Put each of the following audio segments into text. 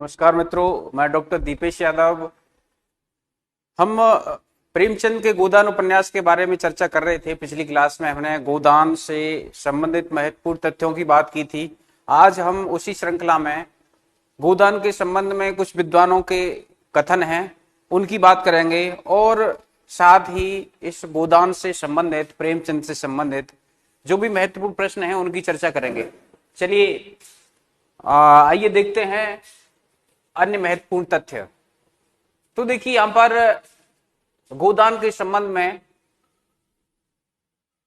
नमस्कार मित्रों, मैं डॉक्टर दीपेश यादव। हम प्रेमचंद के गोदान उपन्यास के बारे में चर्चा कर रहे थे। पिछली क्लास में हमने गोदान से संबंधित महत्वपूर्ण तथ्यों की बात की थी। आज हम उसी श्रृंखला में गोदान के संबंध में कुछ विद्वानों के कथन हैं, उनकी बात करेंगे और साथ ही इस गोदान से संबंधित, प्रेमचंद से संबंधित जो भी महत्वपूर्ण प्रश्न हैं उनकी चर्चा करेंगे। चलिए आइए देखते हैं अन्य महत्वपूर्ण तथ्य। तो देखिए, यहां पर गोदान के संबंध में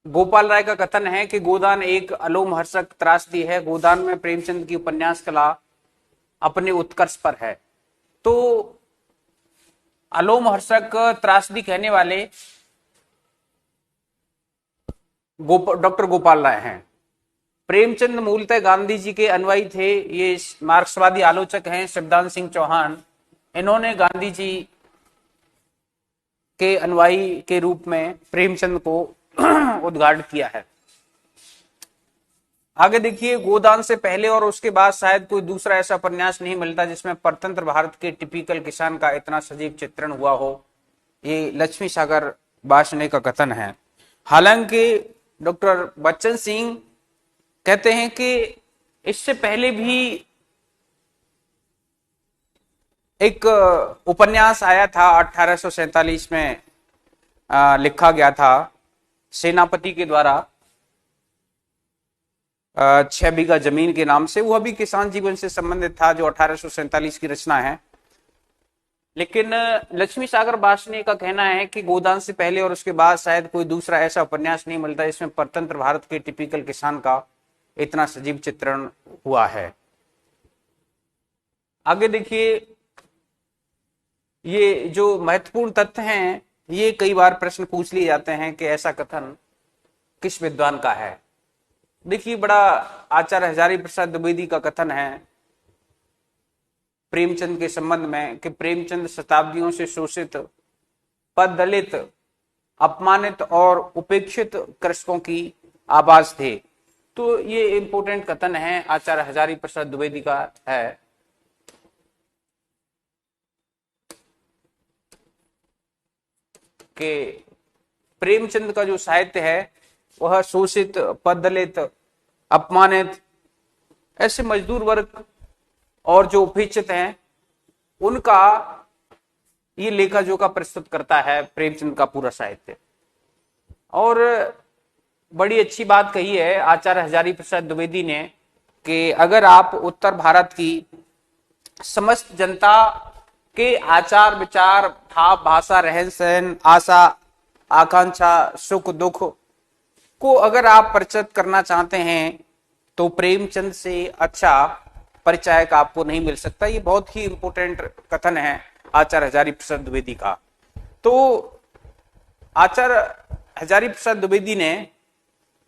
गोपाल राय का कथन है कि गोदान एक अलोमहर्षक त्रासदी है। गोदान में प्रेमचंद की उपन्यास कला अपने उत्कर्ष पर है। तो अलोमहर्षक त्रासदी कहने वाले डॉक्टर गोपाल राय हैं। प्रेमचंद मूलतः गांधी जी के अनुयायी थे। ये मार्क्सवादी आलोचक हैं शिवदान सिंह चौहान। इन्होंने गांधी जी के अनुयायी के रूप में प्रेमचंद को उद्गार किया है। आगे देखिए, गोदान से पहले और उसके बाद शायद कोई दूसरा ऐसा उपन्यास नहीं मिलता जिसमें परतंत्र भारत के टिपिकल किसान का इतना सजीव चित्रण हुआ हो। ये लक्ष्मी सागर बाशने का कथन है। हालांकि डॉक्टर बच्चन सिंह कहते हैं कि इससे पहले भी एक उपन्यास आया था 1847 में, लिखा गया था सेनापति के द्वारा, 6 बीघा जमीन के नाम से। वह भी किसान जीवन से संबंधित था, जो 1847 की रचना है। लेकिन लक्ष्मी सागर बाशने का कहना है कि गोदान से पहले और उसके बाद शायद कोई दूसरा ऐसा उपन्यास नहीं मिलता इसमें परतंत्र भारत के टिपिकल किसान का इतना सजीव चित्रण हुआ है। आगे देखिए, ये जो महत्वपूर्ण तथ्य हैं, ये कई बार प्रश्न पूछ लिए जाते हैं कि ऐसा कथन किस विद्वान का है। देखिए, बड़ा आचार्य हजारी प्रसाद द्विवेदी का कथन है प्रेमचंद के संबंध में कि प्रेमचंद शताब्दियों से शोषित, पददलित, अपमानित और उपेक्षित कृषकों की आवाज थे। तो ये इंपोर्टेंट कथन है, आचार्य हजारी प्रसाद द्विवेदी का है। कि प्रेमचंद का जो साहित्य है वह शोषित, पददलित, अपमानित, ऐसे मजदूर वर्ग और जो उपेक्षित हैं उनका ये लेखा जोखा प्रस्तुत करता है प्रेमचंद का पूरा साहित्य। और बड़ी अच्छी बात कही है आचार्य हजारी प्रसाद द्विवेदी ने कि अगर आप उत्तर भारत की समस्त जनता के आचार विचार, भाव, भाषा, रहन सहन, आशा, आकांक्षा, सुख दुख को अगर आप परिचित करना चाहते हैं तो प्रेमचंद से अच्छा परिचायक आपको नहीं मिल सकता। ये बहुत ही इंपोर्टेंट कथन है आचार्य हजारी प्रसाद द्विवेदी का। तो आचार्य हजारी प्रसाद द्विवेदी ने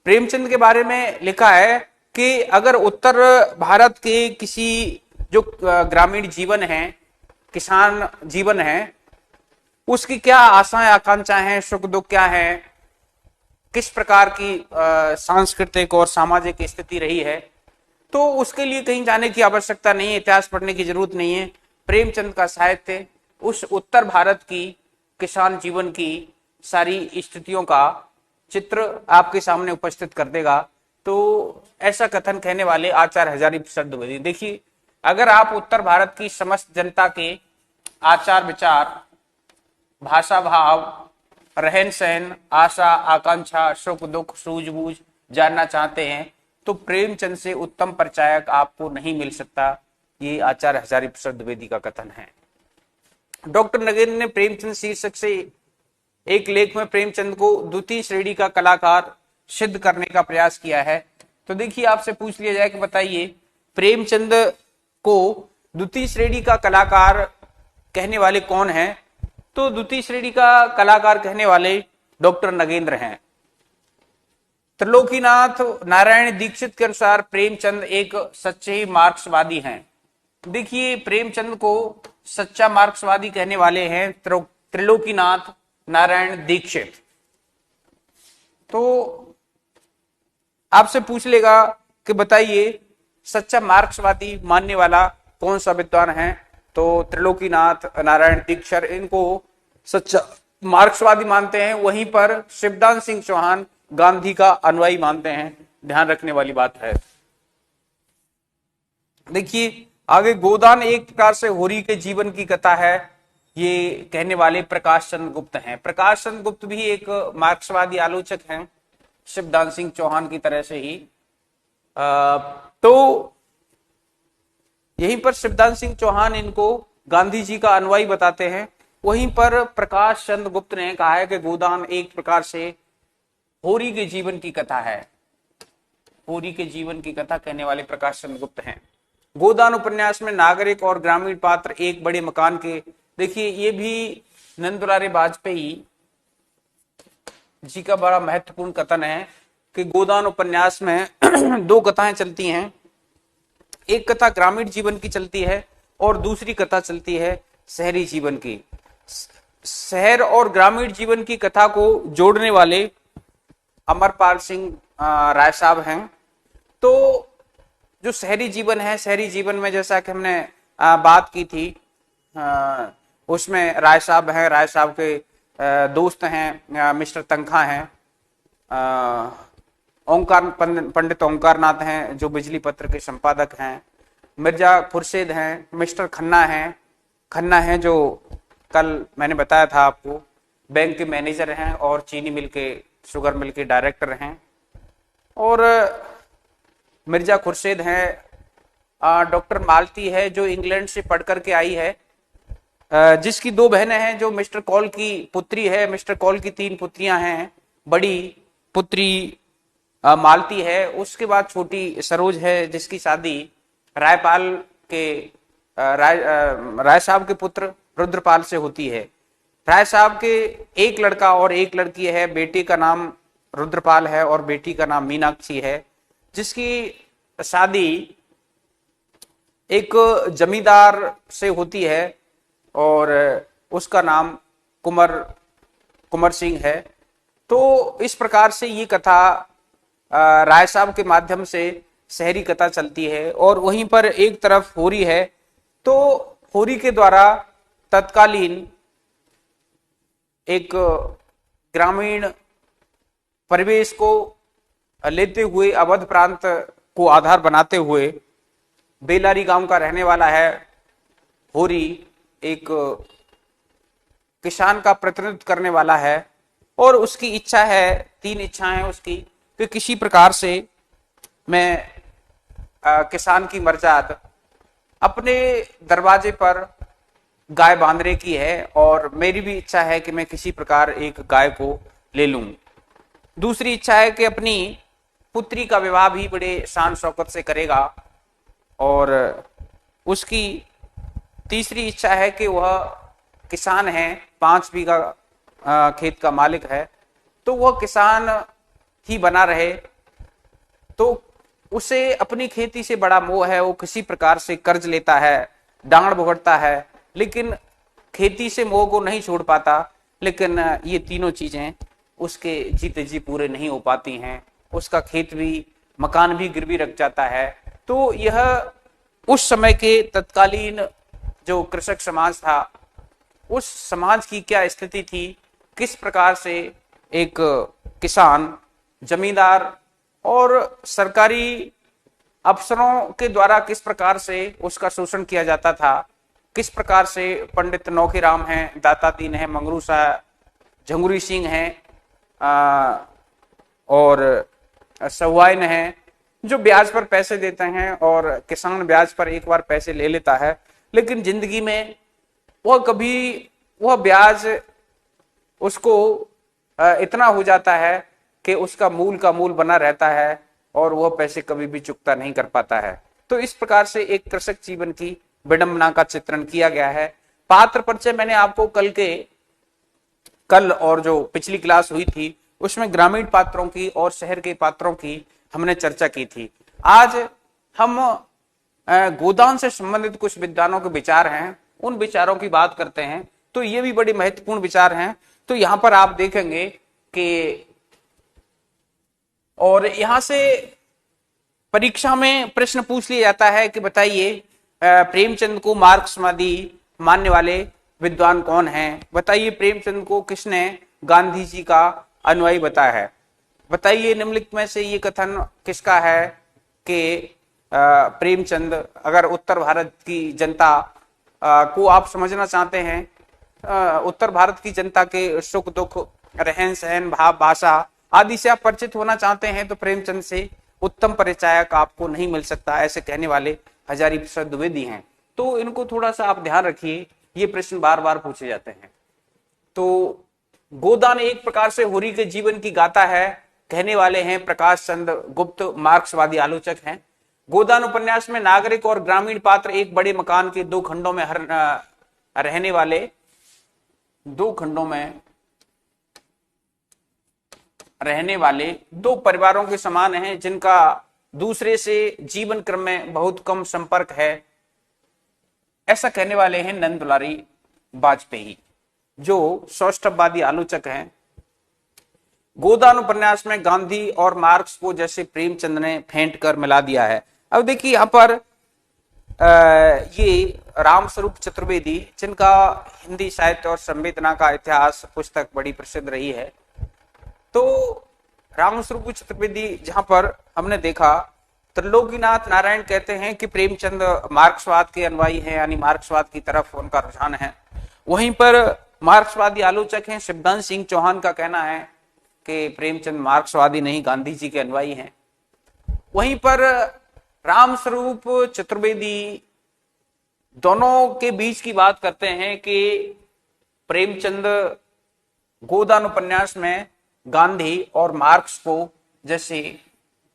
प्रेमचंद के बारे में लिखा है कि अगर उत्तर भारत के किसी जो ग्रामीण जीवन है, किसान जीवन है, उसकी क्या आशाएं आकांक्षाएं हैं, सुख दुख क्या है, किस प्रकार की सांस्कृतिक और सामाजिक स्थिति रही है, तो उसके लिए कहीं जाने की आवश्यकता नहीं है, इतिहास पढ़ने की जरूरत नहीं है। प्रेमचंद का साहित्य उस उत्तर भारत की किसान जीवन की सारी स्थितियों का चित्र आपके सामने उपस्थित कर देगा। तो ऐसा कथन कहने वाले आचार्य हजारी प्रसाद द्विवेदी। देखिए, अगर आप उत्तर भारत की समस्त जनता के आचार विचार, भाषा भाव, रहन सहन, आशा आकांक्षा, सुख दुख, सूझबूझ जानना चाहते हैं तो प्रेमचंद से उत्तम परिचायक आपको नहीं मिल सकता। ये आचार्य हजारी प्रसाद द्विवेदी का कथन है। डॉक्टर नगेंद्र ने प्रेमचंद शीर्षक से एक लेख में प्रेमचंद को द्वितीय श्रेणी का कलाकार सिद्ध करने का प्रयास किया है। तो देखिए, आपसे पूछ लिया जाए कि बताइए प्रेमचंद को द्वितीय श्रेणी का कलाकार कहने वाले कौन हैं? तो द्वितीय श्रेणी का कलाकार कहने वाले डॉक्टर नगेंद्र हैं। त्रिलोकीनाथ नारायण दीक्षित के अनुसार प्रेमचंद एक सच्चे मार्क्सवादी हैं। देखिए, प्रेमचंद को सच्चा मार्क्सवादी कहने वाले हैं त्रिलोकीनाथ नारायण दीक्षित। तो आपसे पूछ लेगा कि बताइए सच्चा मार्क्सवादी मानने वाला कौन सा विद्वान है, तो त्रिलोकीनाथ, नारायण दीक्षर, इनको सच्चा मार्क्सवादी मानते हैं। वहीं पर शिवदान सिंह चौहान गांधी का अनुयायी मानते हैं। ध्यान रखने वाली बात है। देखिए आगे, गोदान एक प्रकार से होरी के जीवन की कथा है, ये कहने वाले प्रकाश चंद्र गुप्त हैं। प्रकाश चंद्र गुप्त भी एक मार्क्सवादी आलोचक हैं, शिवदान सिंह चौहान की तरह से ही। तो यहीं पर शिवदान सिंह चौहान इनको गांधी जी का अनुयायी बताते हैं। वहीं पर प्रकाश चंद्र गुप्त ने कहा है कि गोदान एक प्रकार से होरी के जीवन की कथा है। होरी के जीवन की कथा कहने वाले प्रकाश चंद्र गुप्त हैं। गोदान उपन्यास में नागरिक और ग्रामीण पात्र एक बड़े मकान के, देखिए ये भी नंदुलारे वाजपेयी जी का बड़ा महत्वपूर्ण कथन है कि गोदान उपन्यास में दो कथाएं चलती हैं। एक कथा ग्रामीण जीवन की चलती है और दूसरी कथा चलती है शहरी जीवन की। शहर और ग्रामीण जीवन की कथा को जोड़ने वाले अमरपाल सिंह राय साहब हैं। तो जो शहरी जीवन है, शहरी जीवन में जैसा कि हमने बात की थी, उसमें राय साहब हैं। राय साहब के दोस्त हैं मिस्टर तंखा हैं, ओंकार पंडित ओंकार नाथ हैं जो बिजली पत्र के संपादक हैं, मिर्जा खुर्शीद हैं, मिस्टर खन्ना हैं जो कल मैंने बताया था आपको बैंक के मैनेजर हैं और चीनी मिल के, शुगर मिल के डायरेक्टर हैं, और मिर्जा खुर्शीद हैं। डॉक्टर मालती है जो इंग्लैंड से पढ़ करके आई है, जिसकी दो बहनें हैं, जो मिस्टर कॉल की पुत्री है। मिस्टर कॉल की तीन पुत्रियां हैं, बड़ी पुत्री मालती है, उसके बाद छोटी सरोज है जिसकी शादी रायपाल के राय साहब के पुत्र रुद्रपाल से होती है। राय साहब के एक लड़का और एक लड़की है, बेटे का नाम रुद्रपाल है और बेटी का नाम मीनाक्षी है, जिसकी शादी एक जमींदार से होती है और उसका नाम कुंवर सिंह है। तो इस प्रकार से ये कथा राय साहब के माध्यम से शहरी कथा चलती है। और वहीं पर एक तरफ होरी है, तो होरी के द्वारा तत्कालीन एक ग्रामीण परिवेश को लेते हुए, अवध प्रांत को आधार बनाते हुए, बेलारी गांव का रहने वाला है होरी, एक किसान का प्रतिनिधित्व करने वाला है, और उसकी इच्छा है, तीन इच्छाएं उसकी, कि किसी प्रकार से मैं किसान की मर्जाद अपने दरवाजे पर गाय बांधने की है, और मेरी भी इच्छा है कि मैं किसी प्रकार एक गाय को ले लूं। दूसरी इच्छा है कि अपनी पुत्री का विवाह भी बड़े शान शौकत से करेगा, और उसकी तीसरी इच्छा है कि वह किसान है, 5 बीघा खेत का मालिक है, तो वह किसान ही बना रहे। तो उसे अपनी खेती से बड़ा मोह है, वो किसी प्रकार से कर्ज लेता है, डांड भुगतता है, लेकिन खेती से मोह को नहीं छोड़ पाता। लेकिन ये तीनों चीजें उसके जीते जी पूरे नहीं हो पाती हैं। उसका खेत भी, मकान भी गिरवी रख जाता है। तो यह उस समय के तत्कालीन जो कृषक समाज था, उस समाज की क्या स्थिति थी, किस प्रकार से एक किसान, जमींदार और सरकारी अफसरों के द्वारा किस प्रकार से उसका शोषण किया जाता था, किस प्रकार से पंडित नौकीराम हैं, दाता दीन है, मंगरू शाह, झंगुरी सिंह हैं और सवाइन हैं, जो ब्याज पर पैसे देते हैं, और किसान ब्याज पर एक बार पैसे ले लेता है, लेकिन जिंदगी में वह कभी वह ब्याज उसको इतना हो जाता है कि उसका मूल का मूल बना रहता है और वह पैसे कभी भी चुकता नहीं कर पाता है। तो इस प्रकार से एक कृषक जीवन की विडंबना का चित्रण किया गया है। पात्र परिचय मैंने आपको कल और जो पिछली क्लास हुई थी उसमें ग्रामीण पात्रों की और शहर के पात्रों की हमने चर्चा की थी। आज हम गोदान से संबंधित कुछ विद्वानों के विचार हैं, उन विचारों की बात करते हैं। तो ये भी बड़े महत्वपूर्ण विचार हैं। तो यहां पर आप देखेंगे कि, और यहां से परीक्षा में प्रश्न पूछ लिया जाता है कि बताइए प्रेमचंद को मार्क्सवादी मानने वाले विद्वान कौन हैं? बताइए, प्रेमचंद को किसने गांधी जी का अनुयायी बताया है? बताइए, निम्नलिखित में से ये कथन किसका है कि प्रेमचंद, अगर उत्तर भारत की जनता को आप समझना चाहते हैं, उत्तर भारत की जनता के सुख दुख, रहन सहन, भाव, भाषा आदि से आप परिचित होना चाहते हैं, तो प्रेमचंद से उत्तम परिचायक आपको नहीं मिल सकता, ऐसे कहने वाले हजारी प्रसाद द्विवेदी हैं। तो इनको थोड़ा सा आप ध्यान रखिए, ये प्रश्न बार बार पूछे जाते हैं। तो गोदान एक प्रकार से होरी के जीवन की गाथा है, कहने वाले हैं प्रकाश चंद्र गुप्त, मार्क्सवादी आलोचक हैं। गोदान उपन्यास में नागरिक और ग्रामीण पात्र एक बड़े मकान के दो खंडों में रहने वाले, दो खंडों में रहने वाले दो परिवारों के समान हैं, जिनका दूसरे से जीवन क्रम में बहुत कम संपर्क है, ऐसा कहने वाले हैं नंद दुलारी वाजपेयी, जो सौष्ठववादी आलोचक हैं। गोदान उपन्यास में गांधी और मार्क्स को जैसे प्रेमचंद ने फेंट कर मिला दिया है। अब देखिए यहां पर ये रामस्वरूप चतुर्वेदी, जिनका हिंदी साहित्य और संवेदना का इतिहास पुस्तक बड़ी प्रसिद्ध रही है, तो रामस्वरूप चतुर्वेदी जहां पर हमने देखा, त्रिलोकीनाथ नारायण कहते हैं कि प्रेमचंद मार्क्सवाद के अनुयायी हैं, यानी मार्क्सवाद की तरफ उनका रुझान है। वहीं पर मार्क्सवादी आलोचक हैं शिवदान सिंह चौहान का कहना है कि प्रेमचंद मार्क्सवादी नहीं, गांधी जी के अनुयायी हैं। वहीं पर रामस्वरूप चतुर्वेदी दोनों के बीच की बात करते हैं कि प्रेमचंद गोदान उपन्यास में गांधी और मार्क्स को जैसे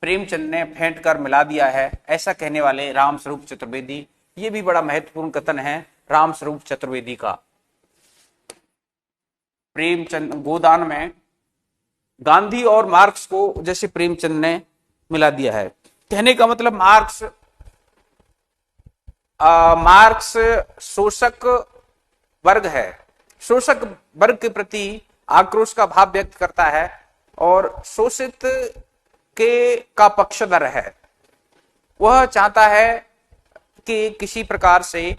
प्रेमचंद ने फेंट कर मिला दिया है, ऐसा कहने वाले रामस्वरूप चतुर्वेदी। ये भी बड़ा महत्वपूर्ण कथन है रामस्वरूप चतुर्वेदी का। प्रेमचंद गोदान में गांधी और मार्क्स को जैसे प्रेमचंद ने मिला दिया है, कहने का मतलब मार्क्स शोषक वर्ग है, शोषक वर्ग के प्रति आक्रोश का भाव व्यक्त करता है और शोषित के का पक्षधर है। वह चाहता है कि किसी प्रकार से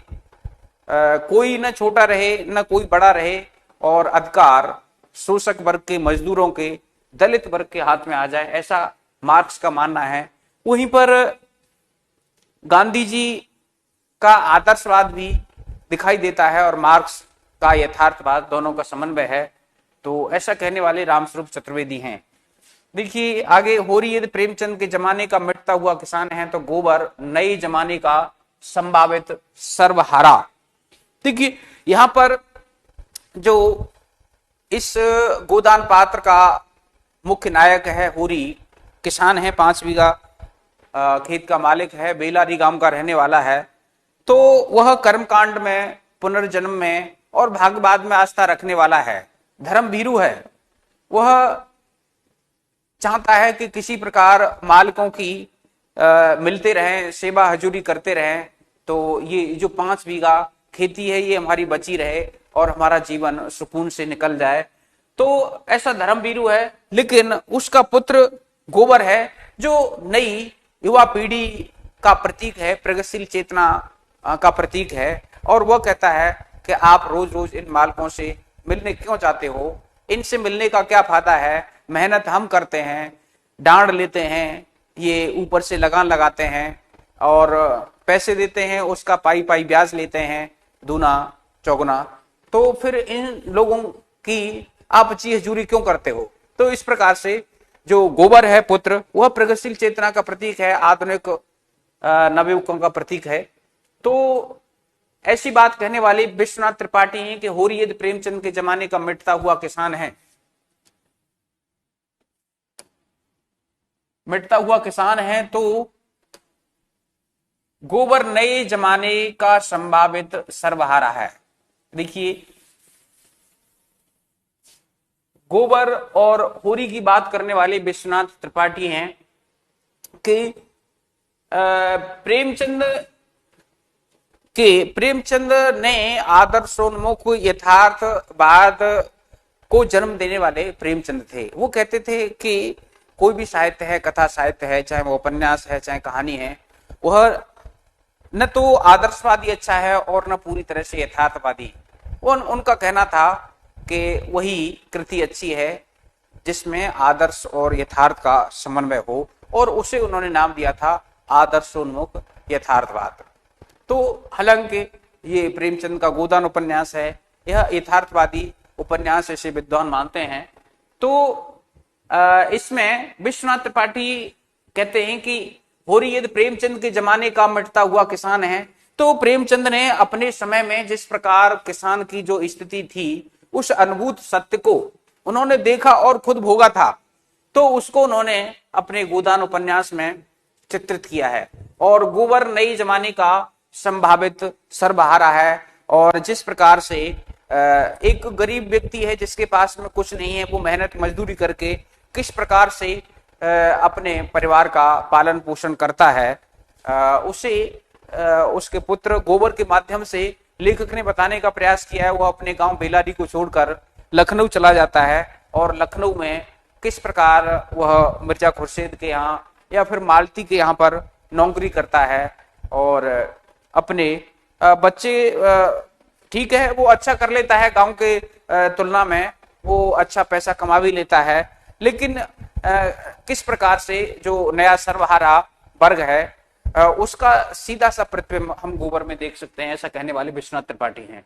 कोई न छोटा रहे न कोई बड़ा रहे और अधिकार शोषक वर्ग के, मजदूरों के, दलित वर्ग के हाथ में आ जाए, ऐसा मार्क्स का मानना है। वहीं पर गांधी जी का आदर्शवाद भी दिखाई देता है और मार्क्स का यथार्थवाद, दोनों का समन्वय है, तो ऐसा कहने वाले रामस्वरूप चतुर्वेदी हैं। देखिए आगे, होरी यदि प्रेमचंद के जमाने का मिटता हुआ किसान है, तो गोबर नए जमाने का संभावित सर्वहारा। देखिए यहां पर जो इस गोदान पात्र का मुख्य नायक है होरी, किसान है, 5 बीघा खेत का मालिक है, बेलारी गांव का रहने वाला है। तो वह कर्मकांड में, पुनर्जन्म में और भाग्यवाद में आस्था रखने वाला है, धर्म भीरू है। वह चाहता है कि किसी प्रकार मालिकों की मिलते रहें, सेवा हजूरी करते रहें, तो ये जो 5 बीघा खेती है ये हमारी बची रहे और हमारा जीवन सुकून से निकल जाए। तो ऐसा धर्मवीरू है, लेकिन उसका पुत्र गोबर है जो नई युवा पीढ़ी का प्रतीक है, प्रगतिशील चेतना का प्रतीक है। और वह कहता है कि आप रोज रोज इन मालिकों से मिलने क्यों चाहते हो, इनसे मिलने का क्या फायदा है, मेहनत हम करते हैं, डांड लेते हैं, ये ऊपर से लगान लगाते हैं और पैसे देते हैं, उसका पाई पाई ब्याज लेते हैं, दूना चौगुना, तो फिर इन लोगों की आप अच्छी हजूरी क्यों करते हो। तो इस प्रकार से जो गोबर है पुत्र, वह प्रगतिशील चेतना का प्रतीक है, आधुनिक नवयुवकों का प्रतीक है। तो ऐसी बात कहने वाले विश्वनाथ त्रिपाठी हैं कि होरी यदि प्रेमचंद के जमाने का मिटता हुआ किसान है, मिटता हुआ किसान है, तो गोबर नए जमाने का संभावित सर्वहारा है। देखिए गोबर और होरी की बात करने वाले विश्वनाथ त्रिपाठी हैं कि प्रेमचंद ने आदर्शोन्मुख यथार्थवाद को जन्म देने वाले प्रेमचंद थे। वो कहते थे कि कोई भी साहित्य है, कथा साहित्य है, चाहे वो उपन्यास है, चाहे कहानी है, वह न तो आदर्शवादी अच्छा है और न पूरी तरह से यथार्थवादी। उनका कहना था कि वही कृति अच्छी है जिसमें आदर्श और यथार्थ का समन्वय हो, और उसे उन्होंने नाम दिया था आदर्शोन्मुख यथार्थवाद। तो हालांकि ये प्रेमचंद का गोदान उपन्यास है, यह यथार्थवादी उपन्यास ऐसे विद्वान मानते हैं। तो इसमें विश्वनाथ त्रिपाठी कहते हैं कि होरी यदि प्रेमचंद के जमाने का मिटता हुआ किसान है, तो प्रेमचंद ने अपने समय में जिस प्रकार किसान की जो स्थिति थी उस अनुभूत सत्य को उन्होंने देखा और खुद भोगा था, तो उसको उन्होंने अपने गोदान उपन्यास में चित्रित किया है। और गोबर नई जमाने का संभावित सर्वहारा है, और जिस प्रकार से एक गरीब व्यक्ति है जिसके पास में कुछ नहीं है, वो मेहनत मजदूरी करके किस प्रकार से अपने परिवार का पालन पोषण करता है, उसे उसके पुत्र गोबर के माध्यम से लेखक ने बताने का प्रयास किया है। वह अपने गांव बेलारी को छोड़कर लखनऊ चला जाता है, और लखनऊ में किस प्रकार वह मिर्जा खुर्शीद के यहाँ या फिर मालती के यहाँ पर नौकरी करता है, और अपने बच्चे ठीक है वो अच्छा कर लेता है, गांव के तुलना में वो अच्छा पैसा कमा भी लेता है, लेकिन किस प्रकार से जो नया सर्वहारा वर्ग है उसका सीधा सा प्रतिबिंब हम गोबर में देख सकते हैं, ऐसा कहने वाले विश्वनाथ त्रिपाठी हैं।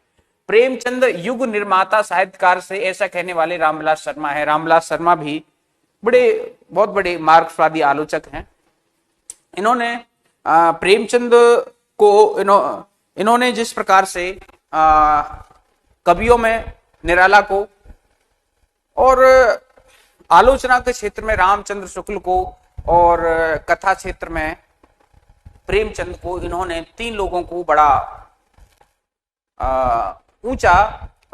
प्रेमचंद युग निर्माता साहित्यकार से ऐसा कहने वाले रामविलास शर्मा है। रामविलास शर्मा भी बहुत बड़े मार्क्सवादी आलोचक हैं। इन्होंने प्रेमचंद को इन्होंने जिस प्रकार से कवियों में निराला को और आलोचना के क्षेत्र में रामचंद्र शुक्ल को और कथा क्षेत्र में प्रेमचंद को, इन्होंने तीन लोगों को बड़ा ऊंचा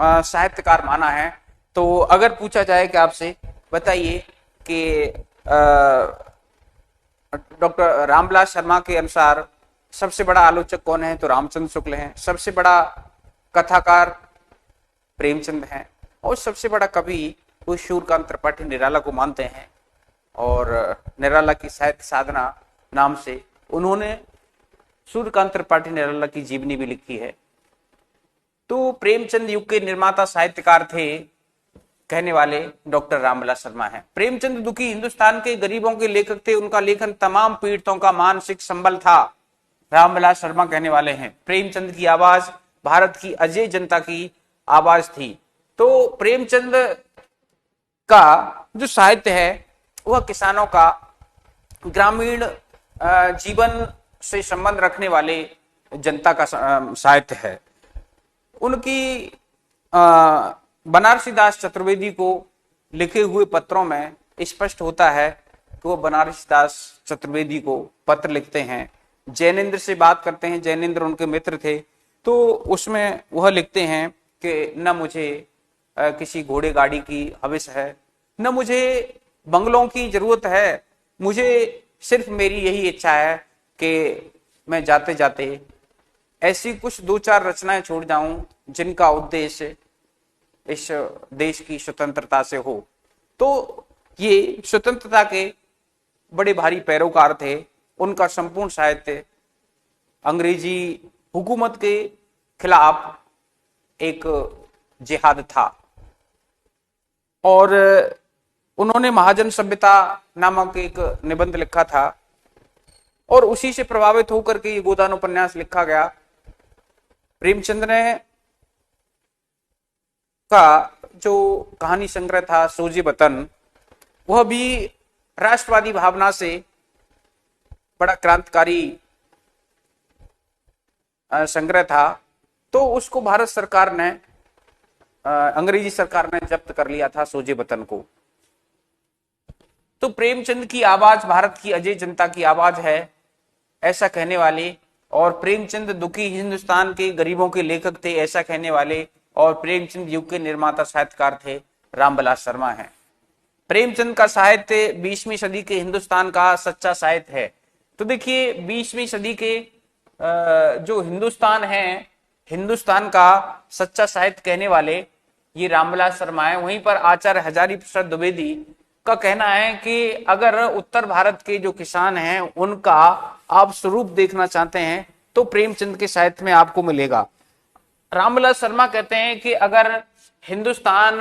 साहित्यकार माना है। तो अगर पूछा जाए कि आपसे बताइए कि डॉक्टर रामविलास शर्मा के अनुसार सबसे बड़ा आलोचक कौन है, तो रामचंद्र शुक्ल हैं। सबसे बड़ा कथाकार प्रेमचंद हैं, और सबसे बड़ा कवि वो सूर्यकांत त्रिपाठी निराला को मानते हैं। और निराला की साहित्य साधना नाम से उन्होंने सूर्यकांत त्रिपाठी निराला की जीवनी भी लिखी है। तो प्रेमचंद युग के निर्माता साहित्यकार थे कहने वाले डॉक्टर रामविलास शर्मा हैं। प्रेमचंद दुखी हिंदुस्तान के गरीबों के लेखक थे, उनका लेखन तमाम पीड़ितों का मानसिक संबल था, रामविलास शर्मा कहने वाले हैं। प्रेमचंद की आवाज भारत की अजय जनता की आवाज थी। तो प्रेमचंद का जो साहित्य है वह किसानों का ग्रामीण जीवन से संबंध रखने वाले जनता का साहित्य है। उनकी बनारसी दास चतुर्वेदी को लिखे हुए पत्रों में स्पष्ट होता है कि वो बनारसी दास चतुर्वेदी को पत्र लिखते हैं, जैनेन्द्र से बात करते हैं। जैनेन्द्र उनके मित्र थे, तो उसमें वह लिखते हैं कि न मुझे किसी घोड़े गाड़ी की हविस है, न मुझे बंगलों की जरूरत है, मुझे सिर्फ मेरी यही इच्छा है कि मैं जाते जाते ऐसी कुछ दो चार रचनाएं छोड़ जाऊं जिनका उद्देश्य इस देश की स्वतंत्रता से हो। तो ये स्वतंत्रता के बड़े भारी पैरोकार थे। उनका संपूर्ण साहित्य अंग्रेजी हुकूमत के खिलाफ एक जिहाद था। और उन्होंने महाजन सभ्यता नामक एक निबंध लिखा था, और उसी से प्रभावित होकर के ये गोदान उपन्यास लिखा गया। प्रेमचंद ने का जो कहानी संग्रह था सोजे वतन, वह भी राष्ट्रवादी भावना से बड़ा क्रांतिकारी संग्रह था। तो उसको भारत सरकार ने अंग्रेजी सरकार ने जब्त कर लिया था सोजे वतन को। तो प्रेमचंद की आवाज भारत की अजय जनता की आवाज है ऐसा कहने वाले, और प्रेमचंद दुखी हिंदुस्तान के गरीबों के लेखक थे ऐसा कहने वाले, और प्रेमचंद युग के निर्माता साहित्यकार थे रामविलास शर्मा हैं। प्रेमचंद का साहित्य 20वीं सदी के हिंदुस्तान का सच्चा साहित्य है। तो देखिए 20वीं सदी के जो हिंदुस्तान है, हिंदुस्तान का सच्चा साहित्य कहने वाले ये रामविलास शर्मा है। वहीं पर आचार्य हजारी प्रसाद द्विवेदी का कहना है कि अगर उत्तर भारत के जो किसान हैं उनका आप स्वरूप देखना चाहते हैं तो प्रेमचंद के साहित्य में आपको मिलेगा। रामविलास शर्मा कहते हैं कि अगर हिंदुस्तान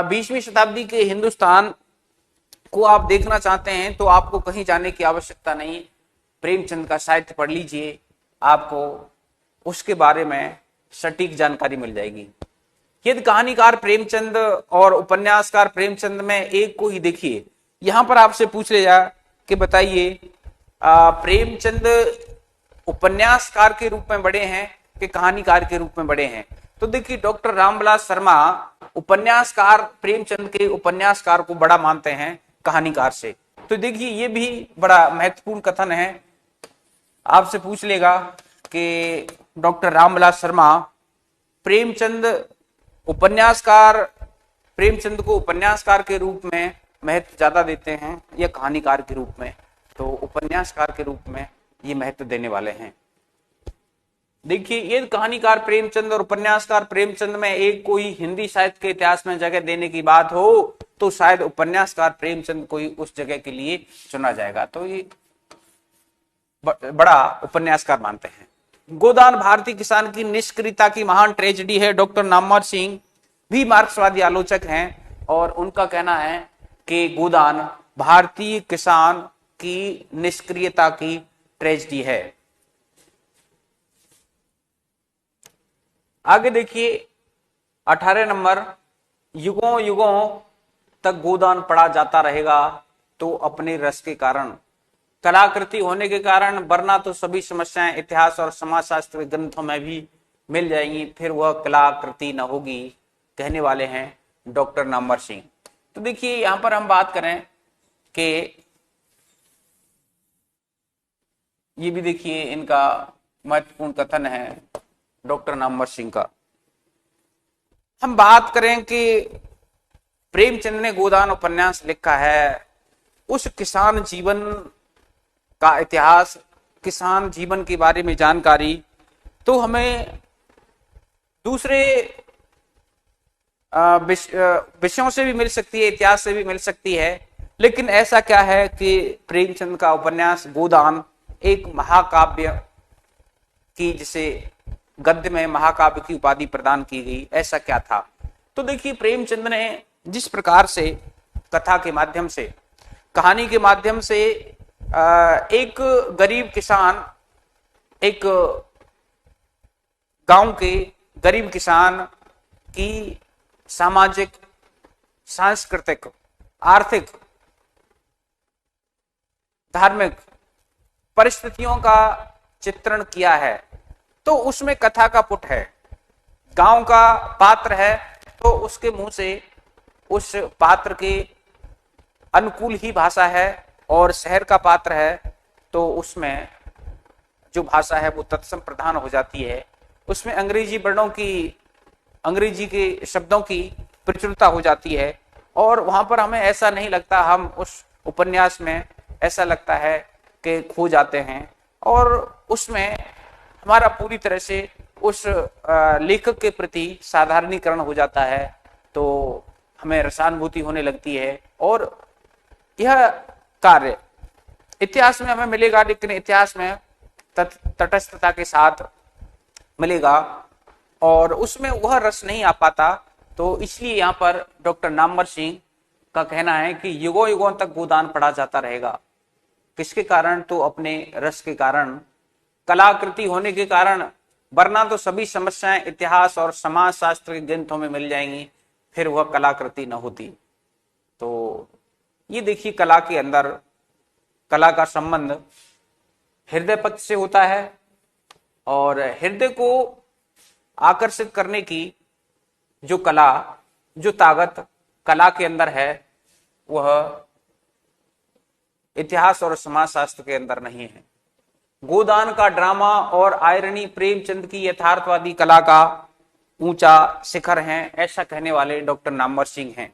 20वीं शताब्दी के हिंदुस्तान को आप देखना चाहते हैं तो आपको कहीं जाने की आवश्यकता नहीं, प्रेमचंद का साहित्य पढ़ लीजिए, आपको उसके बारे में सटीक जानकारी मिल जाएगी। यदि कहानीकार प्रेमचंद और उपन्यासकार प्रेमचंद में एक को ही देखिए, यहां पर आपसे पूछ लिया कि बताइए प्रेमचंद उपन्यासकार के रूप में बड़े हैं कि कहानीकार के रूप में बड़े हैं, तो देखिए डॉक्टर रामविलास शर्मा उपन्यासकार प्रेमचंद के उपन्यासकार को बड़ा मानते हैं कहानीकार से। तो देखिए ये भी बड़ा महत्वपूर्ण कथन है। आपसे पूछ लेगा कि डॉक्टर रामविलास शर्मा प्रेमचंद को उपन्यासकार के रूप में महत्व ज्यादा देते हैं या कहानीकार के रूप में, तो उपन्यासकार के रूप में ये महत्व देने वाले हैं। देखिए ये कहानीकार प्रेमचंद और उपन्यासकार प्रेमचंद में एक कोई हिंदी साहित्य के इतिहास में जगह देने की बात हो तो शायद उपन्यासकार प्रेमचंद को ही उस जगह के लिए चुना जाएगा, तो ये बड़ा उपन्यासकार मानते हैं। गोदान भारतीय किसान की निष्क्रियता की महान ट्रेजेडी है। डॉक्टर नामवर सिंह भी मार्क्सवादी आलोचक हैं और उनका कहना है कि गोदान भारतीय किसान की निष्क्रियता की ट्रेजेडी है। आगे देखिए 18 नंबर, युगों युगों तक गोदान पढ़ा जाता रहेगा तो अपने रस के कारण, कलाकृति होने के कारण, वरना तो सभी समस्याएं इतिहास और समाजशास्त्र के ग्रंथों में भी मिल जाएंगी, फिर वह कलाकृति न होगी, कहने वाले हैं डॉक्टर नामवर सिंह। तो देखिए यहां पर हम बात करें कि ये भी देखिए इनका महत्वपूर्ण कथन है डॉक्टर नामवर सिंह का। हम बात करें कि प्रेमचंद ने गोदान उपन्यास लिखा है, उस किसान जीवन का इतिहास, किसान जीवन के बारे में जानकारी तो हमें दूसरे विषयों से भी मिल सकती है, इतिहास से भी मिल सकती है, लेकिन ऐसा क्या है कि प्रेमचंद का उपन्यास गोदान एक महाकाव्य की, जिसे गद्य में महाकाव्य की उपाधि प्रदान की गई, ऐसा क्या था? तो देखिए प्रेमचंद ने जिस प्रकार से कथा के माध्यम से, कहानी के माध्यम से एक गरीब किसान, एक गांव के गरीब किसान की सामाजिक, सांस्कृतिक, आर्थिक, धार्मिक परिस्थितियों का चित्रण किया है, तो उसमें कथा का पुट है। गांव का पात्र है तो उसके मुंह से उस पात्र के अनुकूल ही भाषा है, और शहर का पात्र है तो उसमें जो भाषा है वो तत्सम प्रधान हो जाती है, उसमें अंग्रेजी वर्णों की, अंग्रेजी के शब्दों की प्रचुरता हो जाती है, और वहां पर हमें ऐसा नहीं लगता, हम उस उपन्यास में ऐसा लगता है कि खो जाते हैं, और उसमें हमारा पूरी तरह से उस लेखक के प्रति साधारणीकरण हो जाता है, तो हमें रसानुभूति होने लगती है। और यह कार्य इतिहास में हमें मिलेगा, लेकिन इतिहास में तटस्थता के साथ मिलेगा और उसमें वह रस नहीं आ पाता। तो इसलिए यहाँ पर डॉक्टर नामवर सिंह का कहना है कि युगों युगों तक गोदान पढ़ा जाता रहेगा। किसके कारण? तो अपने रस के कारण, कलाकृति होने के कारण, वरना तो सभी समस्याएं इतिहास और समाजशास्त्र के ग्रंथों में मिल जाएंगी, फिर वह कलाकृति न होती। तो ये देखिए कला के अंदर, कला का संबंध हृदय पक्ष से होता है, और हृदय को आकर्षित करने की जो कला, जो ताकत कला के अंदर है, वह इतिहास और समाजशास्त्र के अंदर नहीं है। गोदान का ड्रामा और आयरनी प्रेमचंद की यथार्थवादी कला का ऊंचा शिखर है, ऐसा कहने वाले डॉक्टर नामवर सिंह हैं।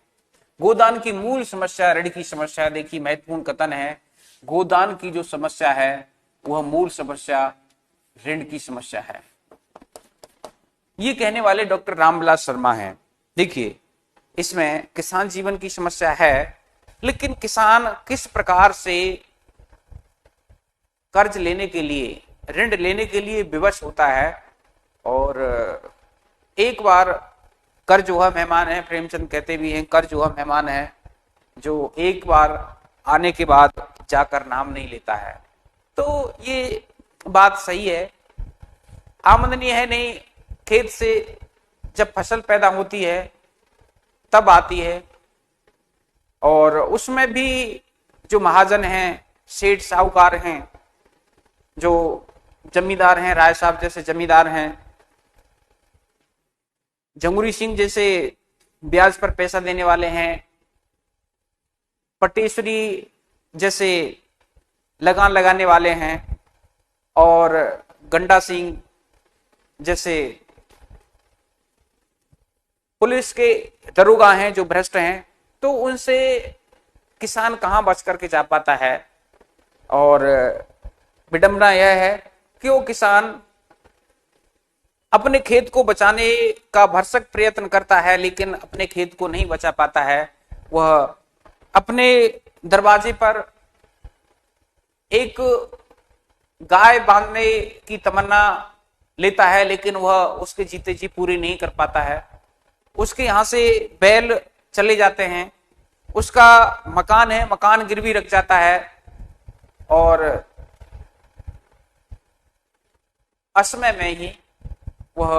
गोदान की मूल समस्या ऋण की समस्या, देखिए महत्वपूर्ण कथन है, गोदान की जो समस्या है वह मूल समस्या ऋण की समस्या है, ये कहने वाले डॉक्टर रामविलास शर्मा हैं। देखिए इसमें किसान जीवन की समस्या है, लेकिन किसान किस प्रकार से कर्ज लेने के लिए ऋण लेने के लिए विवश होता है। और एक बार कर्ज हुआ मेहमान है, प्रेमचंद कहते भी हैं कर्ज हुआ मेहमान है जो एक बार आने के बाद जाकर नाम नहीं लेता है। तो ये बात सही है। आमदनी है नहीं, खेत से जब फसल पैदा होती है तब आती है, और उसमें भी जो महाजन हैं, सेठ साहूकार हैं, जो जमींदार हैं, राय साहब जैसे जमींदार हैं, जंगूरी सिंह जैसे ब्याज पर पैसा देने वाले हैं, पटेश्वरी जैसे लगान लगाने वाले हैं, और गंडा सिंह जैसे पुलिस के दरोगा हैं जो भ्रष्ट हैं, तो उनसे किसान कहां बच करके जा पाता है। और विडंबना यह है कि वो किसान अपने खेत को बचाने का भरसक प्रयत्न करता है, लेकिन अपने खेत को नहीं बचा पाता है। वह अपने दरवाजे पर एक गाय बांधने की तमन्ना लेता है, लेकिन वह उसके जीते जी पूरी नहीं कर पाता है। उसके यहां से बैल चले जाते हैं, उसका मकान है, मकान गिरवी रख जाता है, और असमय में ही वह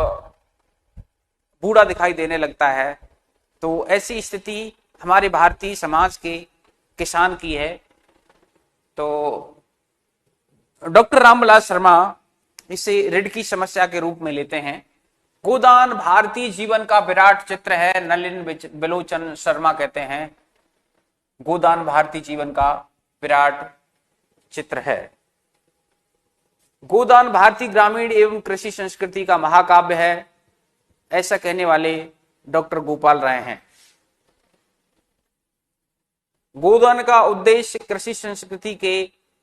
बूढ़ा दिखाई देने लगता है। तो ऐसी स्थिति हमारे भारतीय समाज के किसान की है। तो डॉक्टर रामविलास शर्मा इसे ऋण की समस्या के रूप में लेते हैं। गोदान भारतीय जीवन का विराट चित्र है, नलिन बिलोचन शर्मा कहते हैं। गोदान भारतीय जीवन का विराट चित्र है। गोदान भारतीय ग्रामीण एवं कृषि संस्कृति का महाकाव्य है, ऐसा कहने वाले डॉक्टर गोपाल राय हैं। गोदान का उद्देश्य कृषि संस्कृति के